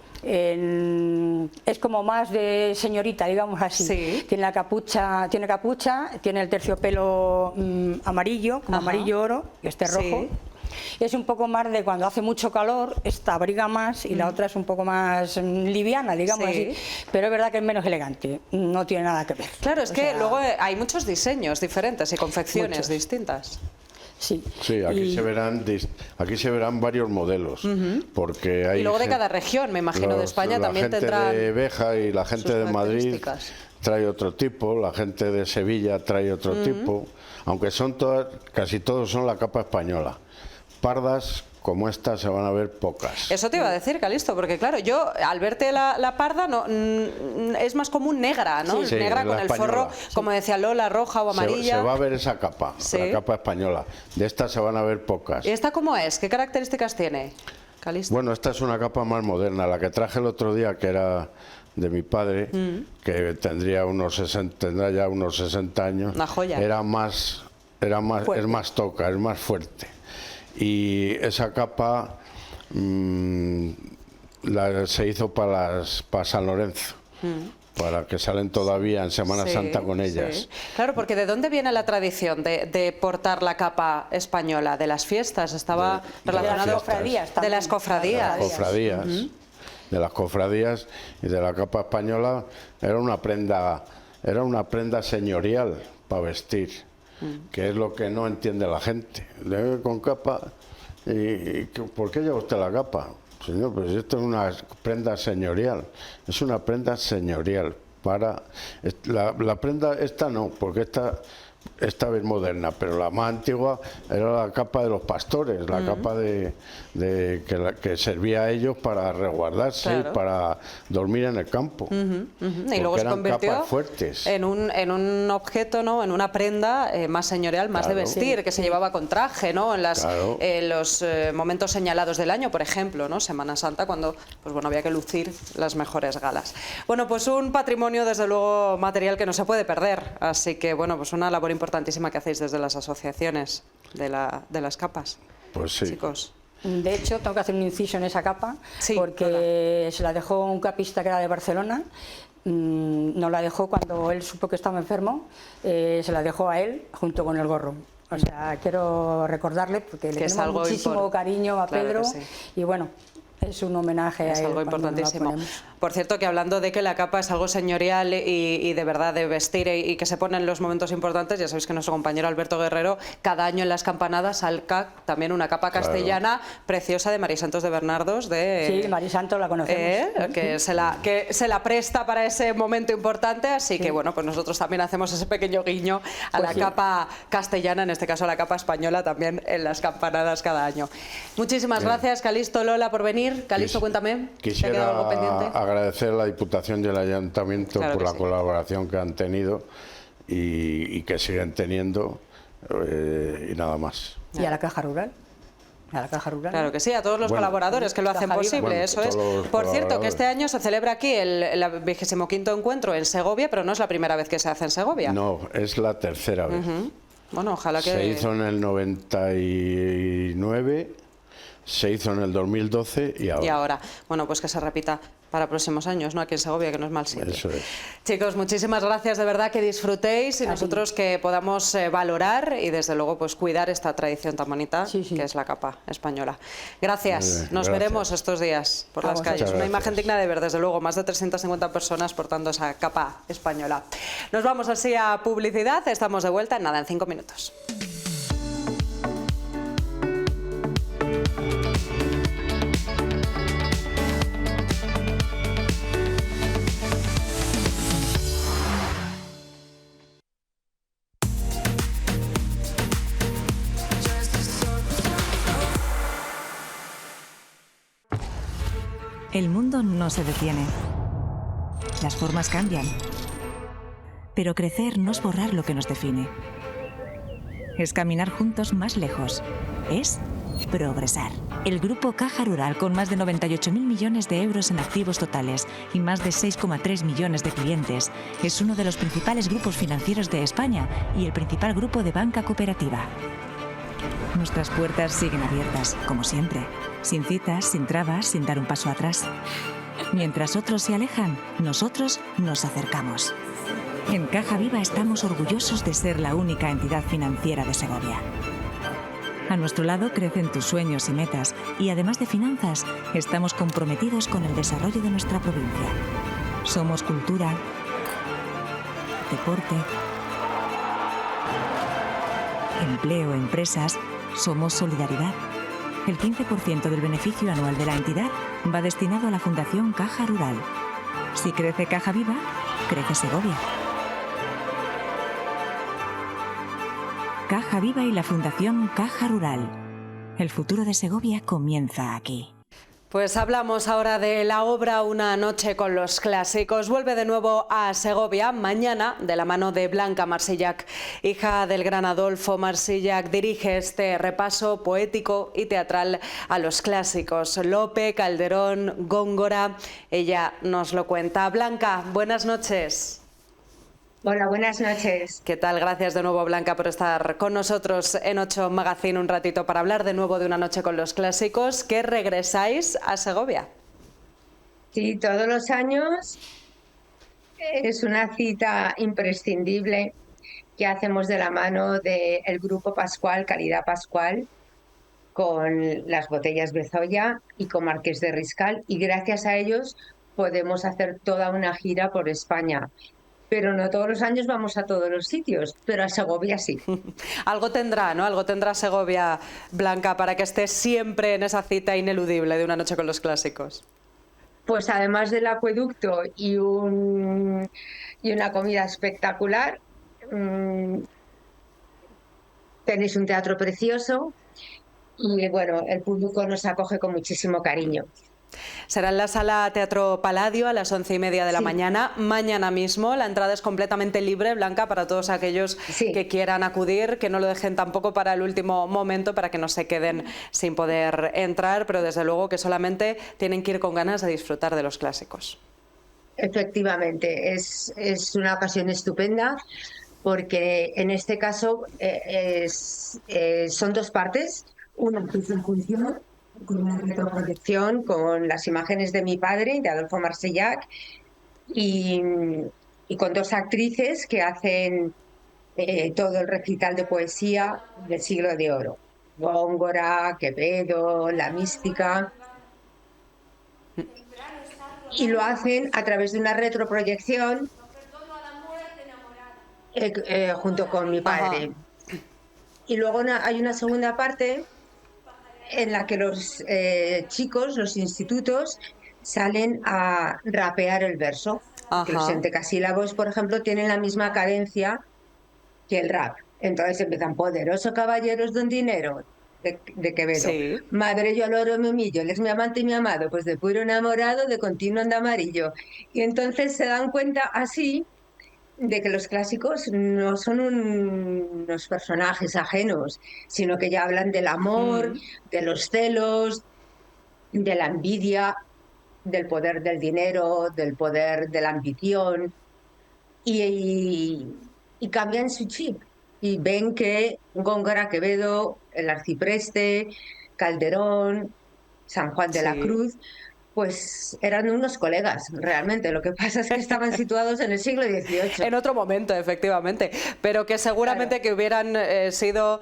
es como más de señorita, digamos así. Sí. Tiene capucha, tiene el terciopelo amarillo, como Ajá. amarillo oro, y este rojo. Sí. Es un poco más de cuando hace mucho calor, esta abriga más y la otra es un poco más liviana, digamos Sí. así, pero es verdad que es menos elegante, no tiene nada que ver. Claro, es O que sea, luego hay muchos diseños diferentes y confecciones Muchos. distintas. Sí, Sí, aquí Y- se verán varios modelos, porque hay Y luego de gen- cada región, me imagino, de España la también gente tendrán de Béjar y la gente sus de Madrid características. trae otro tipo, la gente de Sevilla trae otro tipo, aunque casi todos son la capa española. Pardas como esta se van a ver pocas. Eso te iba a decir, Calisto, porque claro, yo al verte la parda no, es más común negra, ¿no? Sí, Negra la con el española. forro, como decía Lola, roja o amarilla. Se va a ver esa capa, Sí. la capa española. De esta se van a ver pocas. ¿Y esta cómo es? ¿Qué características tiene, Calisto? Bueno, esta es una capa más moderna. La que traje el otro día, que era de mi padre, que tendrá ya unos 60 años. Una joya. Es más toca, es más fuerte. Y esa capa se hizo para San Lorenzo, para que salen todavía en Semana Sí, Santa con ellas. sí. Claro, porque ¿de dónde viene la tradición de portar la capa española? ¿De las fiestas? Estaba De las relacionado cofradías de también. las cofradías. De las cofradías y de la capa española. Era una prenda señorial para vestir, que es lo que no entiende la gente. Le ve con capa y ¿por qué lleva usted la capa? Señor, pues esto es una prenda señorial, es una prenda señorial para la prenda esta no, porque esta es moderna, pero la más antigua era la capa de los pastores, la capa que servía a ellos para resguardarse Claro. y para dormir en el campo. Y luego se eran convirtió capas fuertes. en un objeto, ¿no?, en una prenda más señorial, más de Claro. vestir, que se llevaba con traje, ¿no?, Claro. en los momentos señalados del año, por ejemplo, ¿no?, Semana Santa, cuando pues bueno, había que lucir las mejores galas. Bueno, pues un patrimonio, desde luego, material que no se puede perder. Así que, bueno, pues una labor importantísima que hacéis desde las asociaciones de las capas. Pues sí. Chicos. De hecho, tengo que hacer un inciso en esa capa, Sí, porque se la dejó un capista que era de Barcelona, nos la dejó cuando él supo que estaba enfermo, se la dejó a él junto con el gorro. O sea, quiero recordarle porque le tenemos muchísimo cariño a Pedro, claro que sí. Y bueno, es un homenaje a él. Es algo importantísimo. Por cierto, que hablando de que la capa es algo señorial y de verdad de vestir y que se pone en los momentos importantes, ya sabéis que nuestro compañero Alberto Guerrero cada año en las campanadas saca también una capa castellana preciosa de Marisantos de Bernardos. Sí, Marisantos la conocemos. Que se la presta para ese momento importante, así que bueno, pues nosotros también hacemos ese pequeño guiño a la capa castellana, en este caso a la capa española, también en las campanadas cada año. Muchísimas gracias, Calixto, Lola, por venir. Calixto, cuéntame, ¿te ha quedado algo pendiente? Agradecer a la Diputación y al Ayuntamiento por la colaboración que han tenido y que siguen teniendo, y nada más. Y a la Caja Rural. A la Caja Rural. Claro que sí, a todos los colaboradores que lo hacen posible, eso es. Por cierto, que este año se celebra aquí el 25º encuentro en Segovia, pero no es la primera vez que se hace en Segovia. No, es la tercera vez. Bueno, ojalá que... Se hizo en el 99... Se hizo en el 2012 y ahora. Y ahora. Bueno, pues que se repita para próximos años, ¿no? Aquí en Segovia, que no es mal sitio. Eso es. Chicos, muchísimas gracias, de verdad, que disfrutéis y nosotros que podamos valorar y desde luego pues cuidar esta tradición tan bonita que es la capa española. Gracias. Nos veremos estos días por las calles. Una imagen digna de ver, desde luego, más de 350 personas portando esa capa española. Nos vamos así a publicidad, estamos de vuelta en nada, en 5 minutos. El mundo no se detiene. Las formas cambian. Pero crecer no es borrar lo que nos define. Es caminar juntos más lejos. Es progresar. El Grupo Caja Rural, con más de 98.000 millones de euros en activos totales y más de 6,3 millones de clientes, es uno de los principales grupos financieros de España y el principal grupo de banca cooperativa. Nuestras puertas siguen abiertas, como siempre, sin citas, sin trabas, sin dar un paso atrás. Mientras otros se alejan, nosotros nos acercamos. En Caja Viva estamos orgullosos de ser la única entidad financiera de Segovia. A nuestro lado crecen tus sueños y metas y además de finanzas, estamos comprometidos con el desarrollo de nuestra provincia. Somos cultura, deporte, empleo, empresas, somos solidaridad. El 15% del beneficio anual de la entidad va destinado a la Fundación Caja Rural. Si crece Caja Viva, crece Segovia. Caja Viva y la Fundación Caja Rural. El futuro de Segovia comienza aquí. Pues hablamos ahora de la obra Una noche con los clásicos. Vuelve de nuevo a Segovia mañana de la mano de Blanca Marsillac. Hija del gran Adolfo Marsillac, dirige este repaso poético y teatral a los clásicos. Lope, Calderón, Góngora, ella nos lo cuenta. Blanca, buenas noches. Hola, buenas noches. ¿Qué tal? Gracias de nuevo, Blanca, por estar con nosotros en 8 Magazine un ratito para hablar de nuevo de Una noche con los clásicos, que regresáis a Segovia. Sí, todos los años es una cita imprescindible que hacemos de la mano del Grupo Pascual, Calidad Pascual, con las botellas Bezoya y con Marqués de Riscal, y gracias a ellos podemos hacer toda una gira por España. Pero no todos los años vamos a todos los sitios, pero a Segovia sí. Algo tendrá, ¿no? Algo tendrá Segovia, Blanca, para que esté siempre en esa cita ineludible de Una noche con los clásicos. Pues además del acueducto y una comida espectacular, tenéis un teatro precioso y bueno, el público nos acoge con muchísimo cariño. Será en la Sala Teatro Palladio a las 11:30 de la mañana, mañana mismo. La entrada es completamente libre, Blanca, para todos aquellos que quieran acudir, que no lo dejen tampoco para el último momento, para que no se queden sin poder entrar, pero desde luego que solamente tienen que ir con ganas de disfrutar de los clásicos. Efectivamente, es una ocasión estupenda, porque en este caso son dos partes, una que es en función con una retroproyección con las imágenes de mi padre, de Adolfo Marsillac, y, y con dos actrices que hacen todo el recital de poesía del Siglo de Oro. Góngora, Quevedo, La Mística. Y lo hacen a través de una retroproyección junto con mi padre. Ajá. Y luego hay una segunda parte en la que los chicos, los institutos, salen a rapear el verso. Que los entecasílabos, por ejemplo, tienen la misma cadencia que el rap. Entonces empiezan: poderoso caballeros don dinero, de Quevedo. Sí. Madre yo al oro me humillo, él es mi amante y mi amado, pues de puro enamorado, de continuo anda amarillo. Y entonces se dan cuenta así de que los clásicos no son unos personajes ajenos, sino que ya hablan del amor, de los celos, de la envidia, del poder del dinero, del poder de la ambición, y cambian su chip y ven que Góngora, Quevedo, el Arcipreste, Calderón, San Juan de la Cruz, pues eran unos colegas, realmente. Lo que pasa es que estaban situados en el siglo XVIII. En otro momento, efectivamente, pero que seguramente que hubieran sido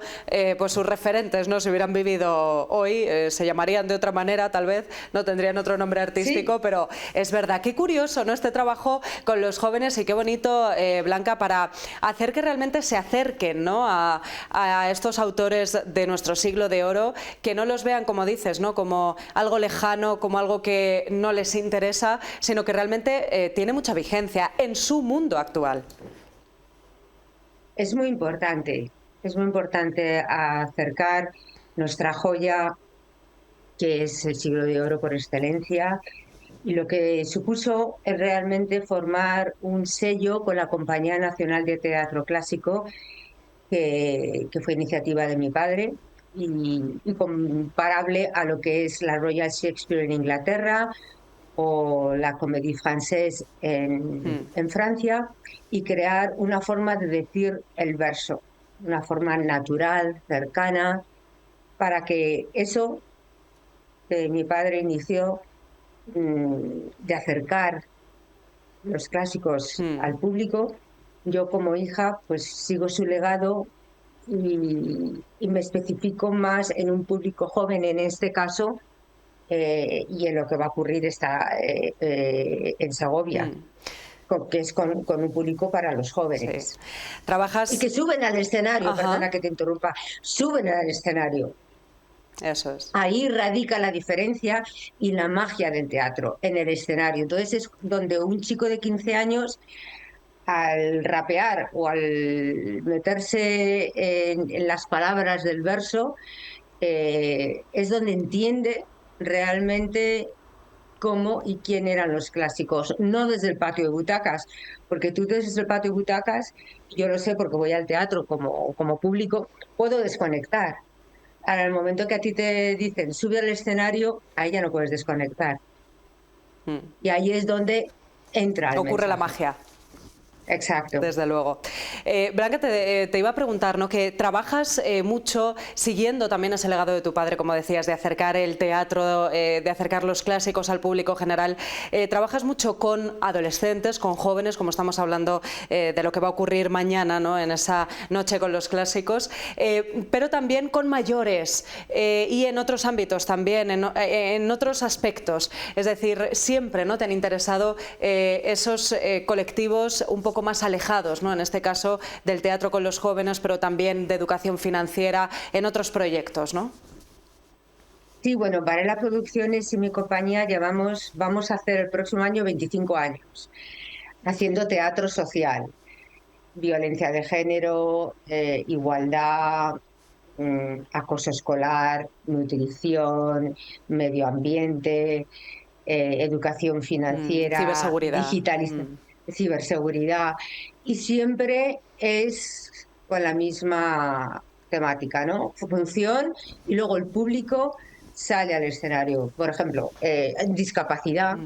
pues sus referentes, ¿no? Si hubieran vivido hoy, se llamarían de otra manera, tal vez, no tendrían otro nombre artístico, pero es verdad. Qué curioso, ¿no? Este trabajo con los jóvenes, y qué bonito, Blanca, para hacer que realmente se acerquen, ¿no? a estos autores de nuestro siglo de oro, que no los vean, como dices, ¿no? Como algo lejano, como algo que no les interesa, sino que realmente tiene mucha vigencia en su mundo actual. Es muy importante acercar nuestra joya, que es el siglo de oro por excelencia, y lo que supuso es realmente formar un sello con la Compañía Nacional de Teatro Clásico, que fue iniciativa de mi padre, y comparable a lo que es la Royal Shakespeare en Inglaterra o la Comédie Française en Francia, y crear una forma de decir el verso, una forma natural, cercana, para que eso que mi padre inició, de acercar los clásicos al público, yo como hija pues sigo su legado. Y me especifico más en un público joven en este caso, y en lo que va a ocurrir en Segovia, que es con un público para los jóvenes. Sí. Trabajas... Y que suben al escenario, perdona que te interrumpa, suben al escenario. Eso es. Ahí radica la diferencia y la magia del teatro, en el escenario. Entonces es donde un chico de 15 años, al rapear o al meterse en las palabras del verso, es donde entiende realmente cómo y quién eran los clásicos, no desde el patio de butacas, porque tú desde el patio de butacas, yo lo sé porque voy al teatro como público, puedo desconectar. Ahora, en el momento que a ti te dicen sube al escenario, ahí ya no puedes desconectar. Y ahí es donde entra el ocurre mensaje. La magia. Exacto. Desde luego. Blanca, te iba a preguntar, ¿no? Que trabajas mucho siguiendo también ese legado de tu padre, como decías, de acercar el teatro, de acercar los clásicos al público general. Trabajas mucho con adolescentes, con jóvenes, como estamos hablando de lo que va a ocurrir mañana, ¿no? En esa noche con los clásicos, pero también con mayores y en otros ámbitos también, en otros aspectos. Es decir, siempre, ¿no? Te han interesado esos colectivos un poco más alejados, ¿no? En este caso del teatro con los jóvenes, pero también de educación financiera en otros proyectos, ¿no? Sí, bueno, Varela Producciones y mi compañía vamos a hacer el próximo año 25 años haciendo teatro social, violencia de género, igualdad, acoso escolar, nutrición, medio ambiente, educación financiera, ciberseguridad. Ciberseguridad, y siempre es con la misma temática, ¿no? Función, y luego el público sale al escenario. Por ejemplo, discapacidad.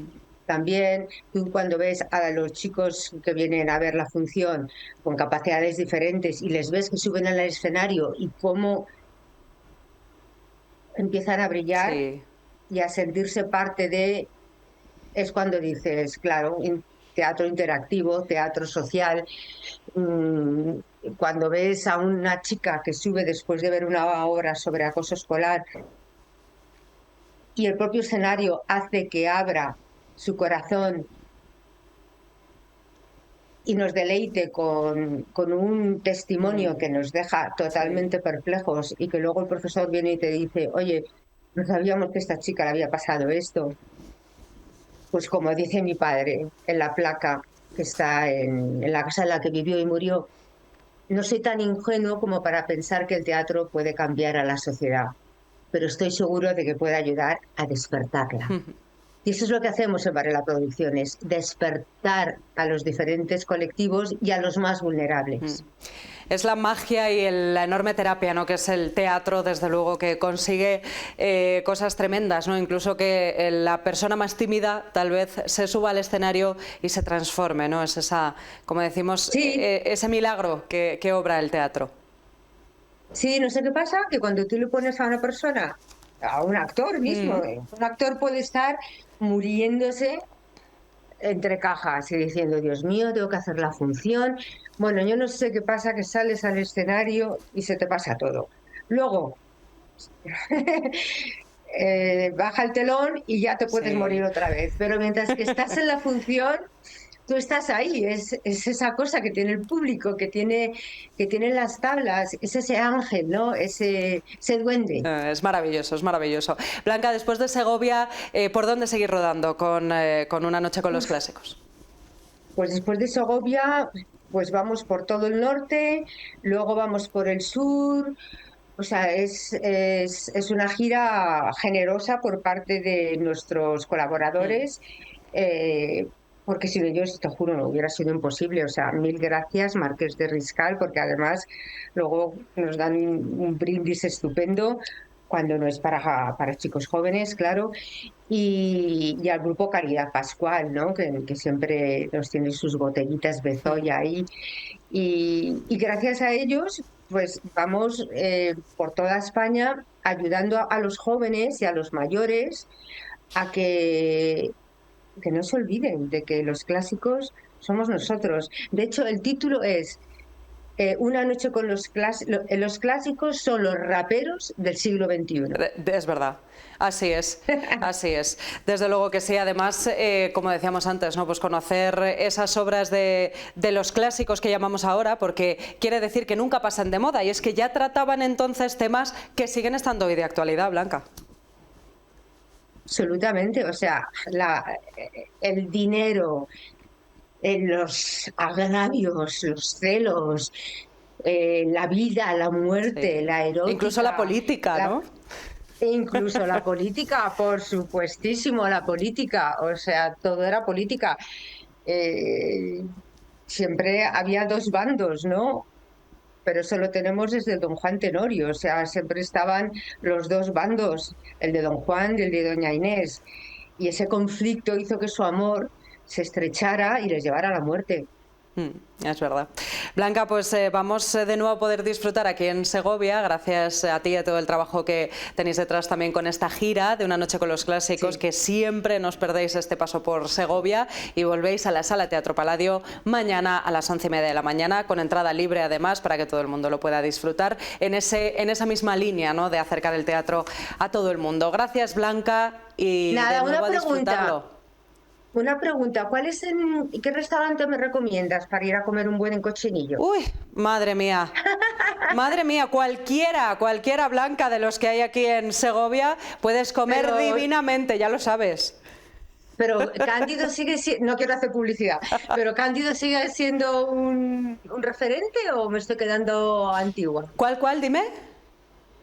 También tú cuando ves a los chicos que vienen a ver la función con capacidades diferentes y les ves que suben al escenario y cómo empiezan a brillar, sí, y a sentirse parte de, es cuando dices, claro, teatro interactivo, teatro social. Cuando ves a una chica que sube después de ver una obra sobre acoso escolar y el propio escenario hace que abra su corazón y nos deleite con un testimonio que nos deja totalmente perplejos, y que luego el profesor viene y te dice, oye, no sabíamos que a esta chica le había pasado esto. Pues como dice mi padre en la placa que está en la casa en la que vivió y murió, no soy tan ingenuo como para pensar que el teatro puede cambiar a la sociedad, pero estoy seguro de que puede ayudar a despertarla. Y eso es lo que hacemos en Varela Producciones, despertar a los diferentes colectivos y a los más vulnerables. Es la magia y la enorme terapia, ¿no?, que es el teatro, desde luego, que consigue cosas tremendas, ¿no? Incluso que la persona más tímida tal vez se suba al escenario y se transforme, ¿no? Es esa, como decimos, ese milagro que obra el teatro. Sí, no sé qué pasa, que cuando tú le pones a una persona, a un actor mismo, un actor puede estar muriéndose entre cajas y diciendo, Dios mío, tengo que hacer la función. Bueno, yo no sé qué pasa, que sales al escenario y se te pasa todo. Luego baja el telón y ya te puedes morir otra vez. Pero mientras que estás en la función, tú estás ahí. Es esa cosa que tiene el público, que tienen las tablas, es ese ángel, ¿no? Ese duende. Es maravilloso, es maravilloso. Blanca, después de Segovia, ¿por dónde seguir rodando con Una noche con los clásicos? Pues después de Segovia, pues vamos por todo el norte, luego vamos por el sur. O sea, es una gira generosa por parte de nuestros colaboradores. Porque si no, yo te juro, no hubiera sido imposible. O sea, mil gracias, Marqués de Riscal, porque además luego nos dan un brindis estupendo, cuando no es para chicos jóvenes, claro, y al grupo Caridad Pascual, ¿no?, que siempre nos tiene sus botellitas Bezoya ahí. Y gracias a ellos, pues vamos por toda España ayudando a los jóvenes y a los mayores a que no se olviden de que los clásicos somos nosotros. De hecho, el título es Una noche con los clásicos. Los clásicos son los raperos del siglo XXI. Es verdad. Así es, así es. Desde luego que sí. Además, como decíamos antes, ¿no?, pues conocer esas obras de los clásicos que llamamos ahora, porque quiere decir que nunca pasan de moda, y es que ya trataban entonces temas que siguen estando hoy de actualidad, Blanca. Absolutamente, o sea, el dinero, los agravios, los celos, la vida, la muerte, la erótica. Incluso la política, ¿no? Incluso la política, por supuestísimo, la política, o sea, todo era política. Siempre había dos bandos, ¿no? Pero eso lo tenemos desde Don Juan Tenorio, o sea, siempre estaban los dos bandos, el de Don Juan y el de Doña Inés, y ese conflicto hizo que su amor se estrechara y les llevara a la muerte. Es verdad. Blanca, pues vamos de nuevo a poder disfrutar aquí en Segovia, gracias a ti y a todo el trabajo que tenéis detrás también con esta gira de Una noche con los clásicos, que siempre nos perdéis este paso por Segovia, y volvéis a la Sala Teatro Palladio mañana a las 11:30 de la mañana, con entrada libre además, para que todo el mundo lo pueda disfrutar en esa misma línea, ¿no?, de acercar el teatro a todo el mundo. Gracias, Blanca, y de nuevo a disfrutarlo. Una pregunta, ¿qué restaurante me recomiendas para ir a comer un buen cochinillo? Uy, madre mía, cualquiera, Blanca, de los que hay aquí en Segovia, puedes comer divinamente, ya lo sabes. Pero Cándido sigue siendo, no quiero hacer publicidad, pero ¿Cándido sigue siendo un referente o me estoy quedando antigua? ¿Cuál? Dime.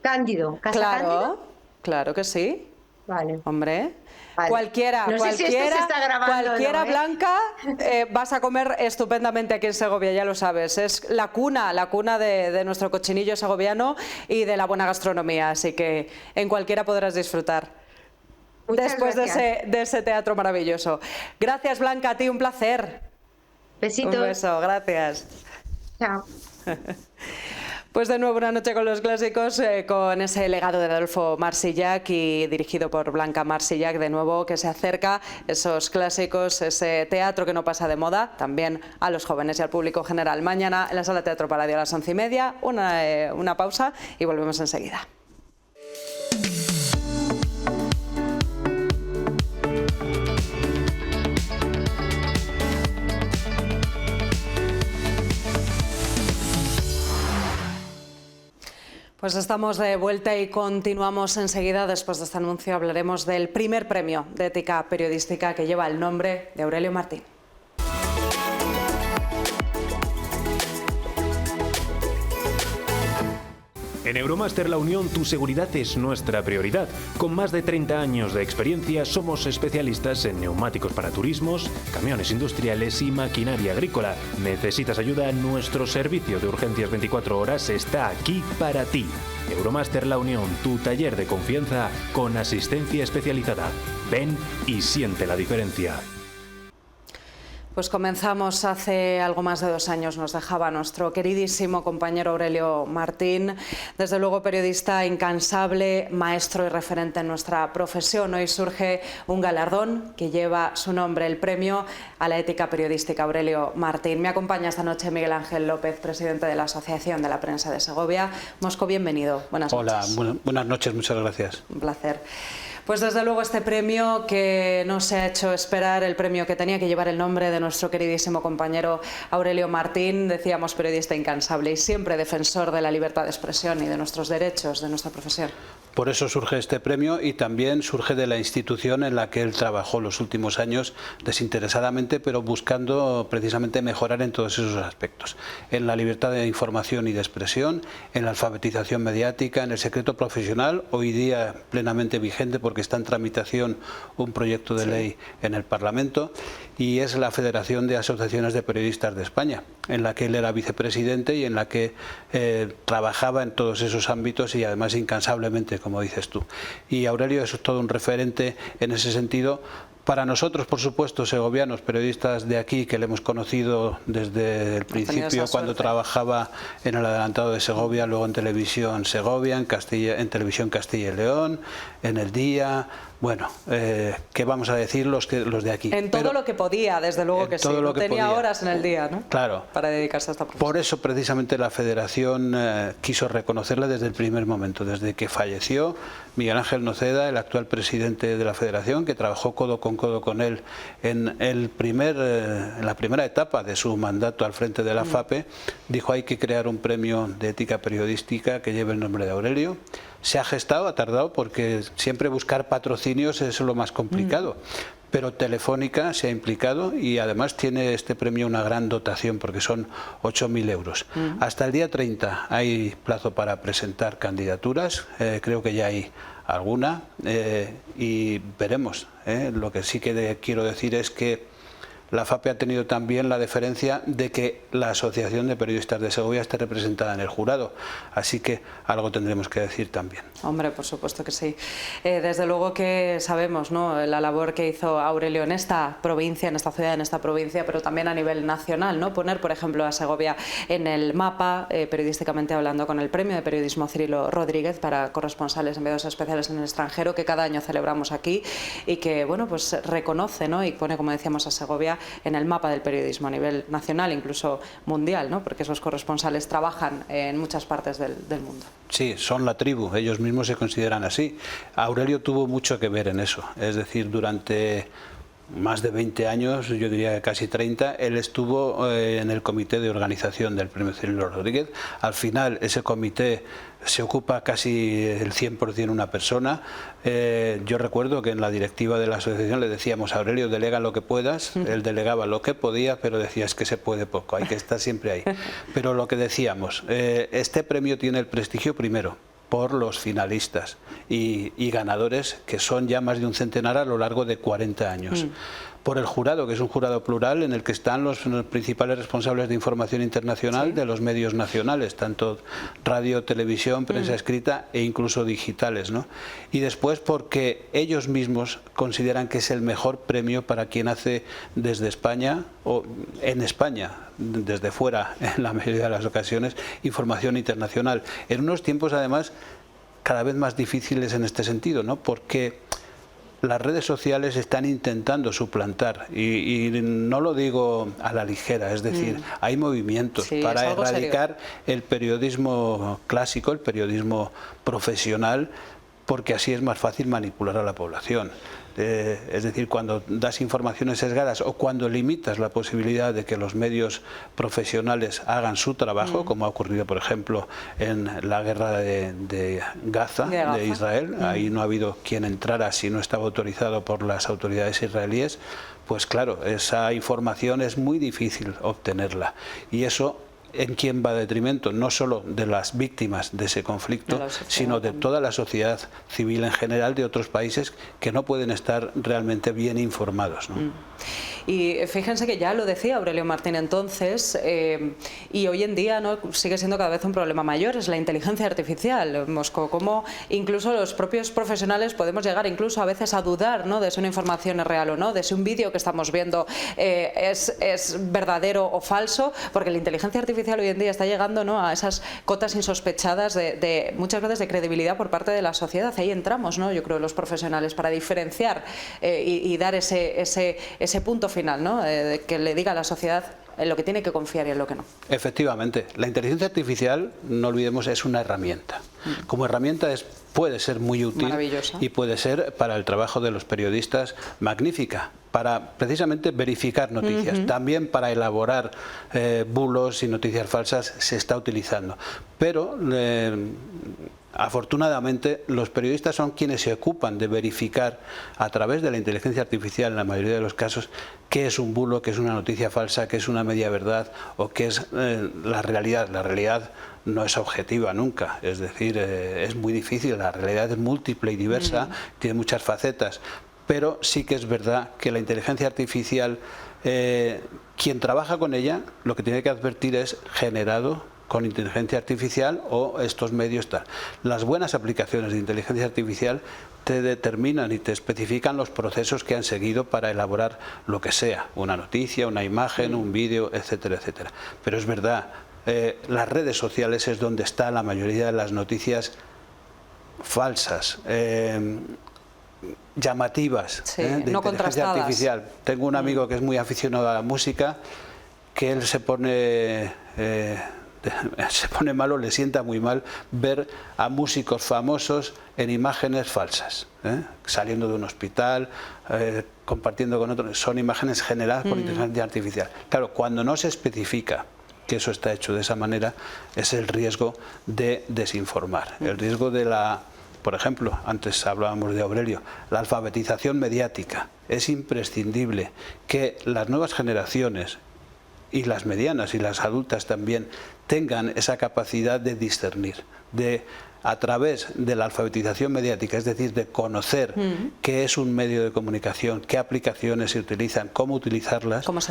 Cándido, ¿Casa Cándido? Claro que sí. Vale. Hombre. Vale. Cualquiera, no sé si esto se está grabando, cualquiera, ¿no, Blanca, vas a comer estupendamente aquí en Segovia, ya lo sabes. Es la cuna de nuestro cochinillo segoviano y de la buena gastronomía, así que en cualquiera podrás disfrutar. Después de ese teatro maravilloso. Gracias, Blanca, a ti un placer. Besitos. Un beso, gracias. Chao. Pues de nuevo una noche con los clásicos, con ese legado de Adolfo Marsillac y dirigido por Blanca Marsillac, de nuevo que se acerca esos clásicos, ese teatro que no pasa de moda, también a los jóvenes y al público general. Mañana en la Sala Teatro Palladio a las 11:30, una pausa y volvemos enseguida. Pues estamos de vuelta y continuamos enseguida. Después de este anuncio hablaremos del primer premio de ética periodística que lleva el nombre de Aurelio Martín. En Euromaster La Unión, tu seguridad es nuestra prioridad. Con más de 30 años de experiencia, somos especialistas en neumáticos para turismos, camiones industriales y maquinaria agrícola. ¿Necesitas ayuda? Nuestro servicio de urgencias 24 horas está aquí para ti. Euromaster La Unión, tu taller de confianza con asistencia especializada. Ven y siente la diferencia. Pues comenzamos hace algo más de 2 años, nos dejaba nuestro queridísimo compañero Aurelio Martín, desde luego periodista incansable, maestro y referente en nuestra profesión. Hoy surge un galardón que lleva su nombre, el premio a la ética periodística Aurelio Martín. Me acompaña esta noche Miguel Ángel López, presidente de la Asociación de la Prensa de Segovia. Mosco, bienvenido. Buenas noches. Hola, buenas noches, muchas gracias. Un placer. Pues desde luego este premio que no se ha hecho esperar, el premio que tenía que llevar el nombre de nuestro queridísimo compañero Aurelio Martín, decíamos periodista incansable y siempre defensor de la libertad de expresión y de nuestros derechos, de nuestra profesión. Por eso surge este premio y también surge de la institución en la que él trabajó los últimos años desinteresadamente, pero buscando precisamente mejorar en todos esos aspectos. En la libertad de información y de expresión, en la alfabetización mediática, en el secreto profesional, hoy día plenamente vigente porque está en tramitación un proyecto de ley en el Parlamento, y es la Federación de Asociaciones de Periodistas de España, en la que él era vicepresidente y en la que trabajaba en todos esos ámbitos y además incansablemente, como dices tú. Y Aurelio es todo un referente en ese sentido. Para nosotros, por supuesto, segovianos, periodistas de aquí, que le hemos conocido desde el principio, cuando trabajaba en el Adelantado de Segovia, luego en Televisión Segovia, en Televisión Castilla y León, en El Día. Bueno, ¿qué vamos a decir los de aquí? En todo lo que podía, desde luego que sí. No tenía horas en el día, ¿no? Claro. Para dedicarse a esta profesión. Por eso, precisamente, la Federación quiso reconocerla desde el primer momento, desde que falleció Miguel Ángel Noceda, el actual presidente de la Federación, que trabajó codo con él en la primera etapa de su mandato al frente de la FAPE. Dijo: hay que crear un premio de ética periodística que lleve el nombre de Aurelio. Se ha gestado, ha tardado, porque siempre buscar patrocinios es lo más complicado. Pero Telefónica se ha implicado y además tiene este premio una gran dotación porque son 8.000 euros. Hasta el día 30 hay plazo para presentar candidaturas, creo que ya hay alguna, y veremos. Lo que sí que quiero decir es que la FAPE ha tenido también la deferencia de que la Asociación de Periodistas de Segovia esté representada en el jurado, así que algo tendremos que decir también. Hombre, por supuesto que sí. Desde luego que sabemos, ¿no?, la labor que hizo Aurelio en esta provincia, en esta ciudad, en esta provincia, pero también a nivel nacional, ¿no? Poner, por ejemplo, a Segovia en el mapa, periodísticamente hablando, con el Premio de Periodismo Cirilo Rodríguez para corresponsales enviados especiales en el extranjero, que cada año celebramos aquí y que, bueno, pues reconoce, ¿no?, y pone, como decíamos, a Segovia en el mapa del periodismo a nivel nacional, incluso mundial, ¿no?, porque esos corresponsales trabajan en muchas partes del mundo. Sí, son la tribu, ellos mismos se consideran así. Aurelio tuvo mucho que ver en eso, es decir, durante más de 20 años, yo diría casi 30, él estuvo en el comité de organización del Premio Cirilo Rodríguez. Al final ese comité se ocupa casi el 100% una persona. Yo recuerdo que en la directiva de la asociación le decíamos a Aurelio: delega lo que puedas. Él delegaba lo que podía, pero decía: es que se puede poco, hay que estar siempre ahí. Pero lo que decíamos, este premio tiene el prestigio primero por los finalistas y ganadores, que son ya más de un centenar a lo largo de 40 años. por el jurado, que es un jurado plural en el que están los principales responsables de información internacional de los medios nacionales, tanto radio, televisión, prensa escrita e incluso digitales, ¿no? Y después porque ellos mismos consideran que es el mejor premio para quien hace desde España o en España, desde fuera en la mayoría de las ocasiones, información internacional. En unos tiempos además cada vez más difíciles en este sentido, ¿no? Porque las redes sociales están intentando suplantar, y no lo digo a la ligera, es decir, hay movimientos para erradicar el periodismo clásico, el periodismo profesional, porque así es más fácil manipular a la población. Es decir, cuando das informaciones sesgadas o cuando limitas la posibilidad de que los medios profesionales hagan su trabajo, como ha ocurrido, por ejemplo, en la guerra de Gaza, de Israel, ahí no ha habido quien entrara si no estaba autorizado por las autoridades israelíes, pues claro, esa información es muy difícil obtenerla, y eso en quién va a detrimento no solo de las víctimas de ese conflicto, sino de toda la sociedad civil en general de otros países que no pueden estar realmente bien informados, ¿no? Y fíjense que ya lo decía Aurelio Martín entonces, y hoy en día, ¿no?, sigue siendo cada vez un problema mayor, es la inteligencia artificial, Mosco, cómo incluso los propios profesionales podemos llegar incluso a veces a dudar, ¿no?, de si una información es real o no, de si un vídeo que estamos viendo es verdadero o falso, porque la inteligencia artificial hoy en día está llegando, ¿no?, a esas cotas insospechadas de muchas veces de credibilidad por parte de la sociedad. Ahí entramos, ¿no?, yo creo, los profesionales para diferenciar y dar ese punto final, ¿no?, que le diga a la sociedad en lo que tiene que confiar y en lo que no. Efectivamente, la inteligencia artificial, no olvidemos, es una herramienta. Como herramienta puede ser muy útil y puede ser para el trabajo de los periodistas magnífica, para precisamente verificar noticias, también para elaborar bulos y noticias falsas se está utilizando. Pero afortunadamente los periodistas son quienes se ocupan de verificar a través de la inteligencia artificial, en la mayoría de los casos, qué es un bulo, qué es una noticia falsa, qué es una media verdad o qué es la realidad. La realidad no es objetiva nunca, es decir, es muy difícil, la realidad es múltiple y diversa, tiene muchas facetas, pero sí que es verdad que la inteligencia artificial, quien trabaja con ella, lo que tiene que advertir es generado con inteligencia artificial o estos medios tal. Las buenas aplicaciones de inteligencia artificial te determinan y te especifican los procesos que han seguido para elaborar lo que sea, una noticia, una imagen, un vídeo, etcétera, etcétera. Pero es verdad, las redes sociales es donde está la mayoría de las noticias falsas, llamativas, de no inteligencia artificial. Tengo un amigo que es muy aficionado a la música, que él se pone malo, le sienta muy mal ver a músicos famosos en imágenes falsas, saliendo de un hospital, compartiendo con otros. Son imágenes generadas por inteligencia artificial. Claro, cuando no se especifica que eso está hecho de esa manera, es el riesgo de desinformar, el riesgo de por ejemplo, antes hablábamos de Aurelio, la alfabetización mediática. Es imprescindible que las nuevas generaciones y las medianas y las adultas también tengan esa capacidad de discernir, de a través de la alfabetización mediática, es decir, de conocer qué es un medio de comunicación, qué aplicaciones se utilizan, cómo utilizarlas, cómo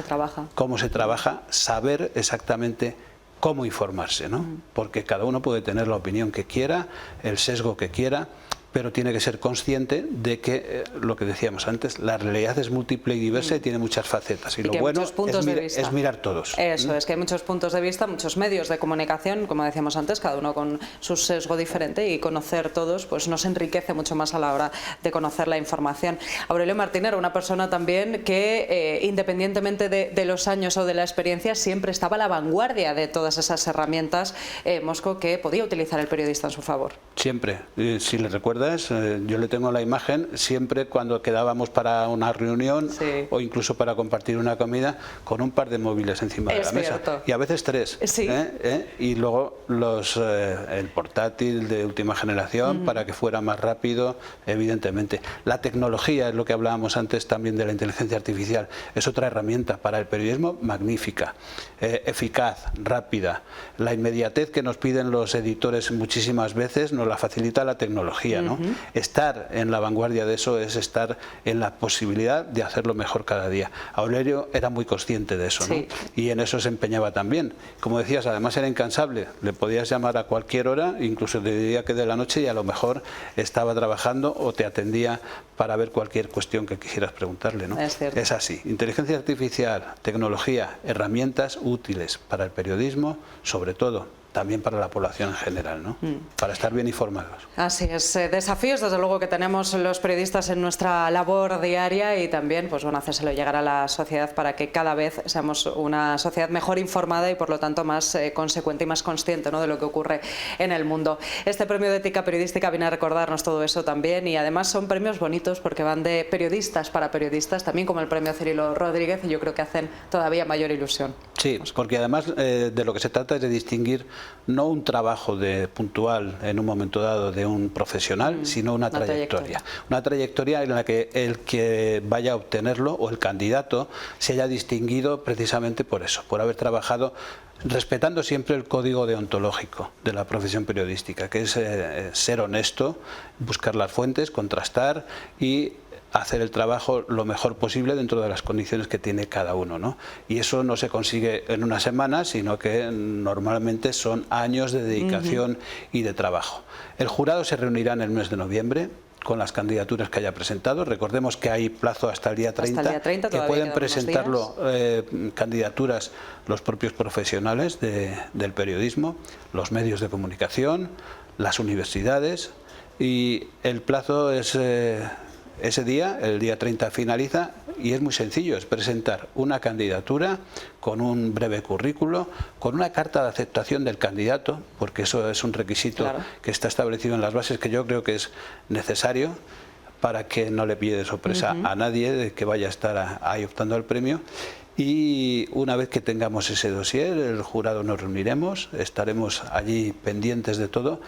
se trabaja, saber exactamente cómo informarse, ¿no? Porque cada uno puede tener la opinión que quiera, el sesgo que quiera, pero tiene que ser consciente de que, lo que decíamos antes, la realidad es múltiple y diversa y tiene muchas facetas. Y lo bueno es mirar todos. Eso, es que hay muchos puntos de vista, muchos medios de comunicación, como decíamos antes, cada uno con su sesgo diferente, y conocer todos pues nos enriquece mucho más a la hora de conocer la información. Aurelio Martín era una persona también que, independientemente de los años o de la experiencia, siempre estaba a la vanguardia de todas esas herramientas, Mosco, que podía utilizar el periodista en su favor. Siempre. Si le recuerdas, yo le tengo la imagen siempre cuando quedábamos para una reunión o incluso para compartir una comida, con un par de móviles encima de la mesa, y a veces tres, y luego el portátil de última generación para que fuera más rápido, evidentemente. La tecnología, es lo que hablábamos antes también de la inteligencia artificial, es otra herramienta para el periodismo magnífica, eficaz, rápida. La inmediatez que nos piden los editores muchísimas veces nos la facilita la tecnología, ¿no? ¿no? Estar en la vanguardia de eso es estar en la posibilidad de hacerlo mejor cada día. Aurelio era muy consciente de eso, ¿no? Y en eso se empeñaba también. Como decías, además era incansable, le podías llamar a cualquier hora, incluso te diría que de la noche, y a lo mejor estaba trabajando o te atendía para ver cualquier cuestión que quisieras preguntarle, ¿no? Es así. Inteligencia artificial, tecnología, herramientas útiles para el periodismo, sobre todo, también para la población en general, ¿no? Para estar bien informados. Así es, desafíos desde luego que tenemos los periodistas en nuestra labor diaria y también, pues bueno, hacérselo llegar a la sociedad para que cada vez seamos una sociedad mejor informada y por lo tanto más consecuente y más consciente, ¿no?, de lo que ocurre en el mundo. Este premio de ética periodística viene a recordarnos todo eso también y además son premios bonitos porque van de periodistas para periodistas, también como el premio Cirilo Rodríguez, y yo creo que hacen todavía mayor ilusión. Sí, porque además de lo que se trata es de distinguir no un trabajo puntual en un momento dado de un profesional, sino una trayectoria. Una trayectoria en la que el que vaya a obtenerlo o el candidato se haya distinguido precisamente por eso, por haber trabajado respetando siempre el código deontológico de la profesión periodística, que es ser honesto, buscar las fuentes, contrastar y hacer el trabajo lo mejor posible dentro de las condiciones que tiene cada uno, ¿no? Y eso no se consigue en una semana, sino que normalmente son años de dedicación y de trabajo. El jurado se reunirá en el mes de noviembre con las candidaturas que haya presentado. Recordemos que hay plazo hasta el día 30, que pueden presentarlo candidaturas los propios profesionales del periodismo, los medios de comunicación, las universidades, y el plazo es... ese día, el día 30, finaliza y es muy sencillo, es presentar una candidatura con un breve currículo, con una carta de aceptación del candidato, porque eso es un requisito que está establecido en las bases, que yo creo que es necesario para que no le pille de sorpresa a nadie de que vaya a estar ahí optando al premio. Y una vez que tengamos ese dossier, el jurado nos reuniremos, estaremos allí pendientes de todo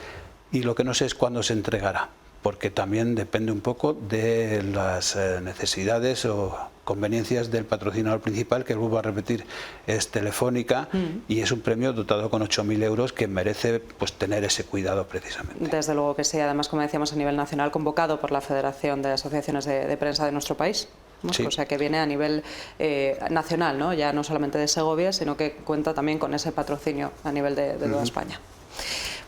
y lo que no sé es cuándo se entregará, porque también depende un poco de las necesidades o conveniencias del patrocinador principal, que vuelvo a repetir, es Telefónica, y es un premio dotado con 8.000 euros que merece pues tener ese cuidado precisamente. Desde luego que sí, además, como decíamos, a nivel nacional, convocado por la Federación de Asociaciones de Prensa de nuestro país. O sea que viene a nivel nacional, ¿no? Ya no solamente de Segovia, sino que cuenta también con ese patrocinio a nivel de toda España.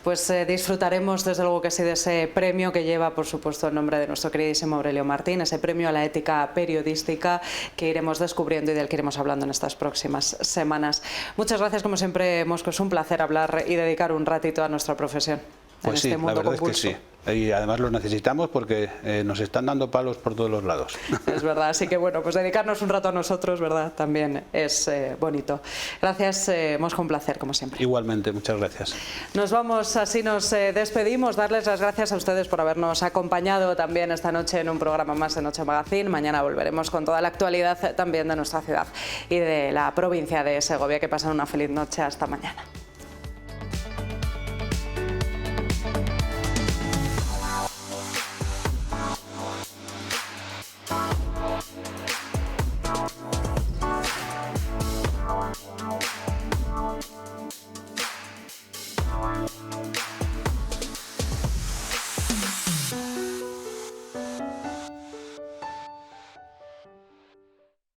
Pues disfrutaremos desde luego que sí de ese premio que lleva, por supuesto, el nombre de nuestro queridísimo Aurelio Martín, ese premio a la ética periodística que iremos descubriendo y del que iremos hablando en estas próximas semanas. Muchas gracias, como siempre, Mosco, es un placer hablar y dedicar un ratito a nuestra profesión. Pues sí, la verdad es que sí. Y además los necesitamos porque nos están dando palos por todos los lados. Es verdad, así que bueno, pues dedicarnos un rato a nosotros, ¿verdad? También es bonito. Gracias, Mosco, un placer, como siempre. Igualmente, muchas gracias. Nos vamos, así nos despedimos. Darles las gracias a ustedes por habernos acompañado también esta noche en un programa más de Noche Magazine. Mañana volveremos con toda la actualidad también de nuestra ciudad y de la provincia de Segovia. Que pasen una feliz noche. Hasta mañana.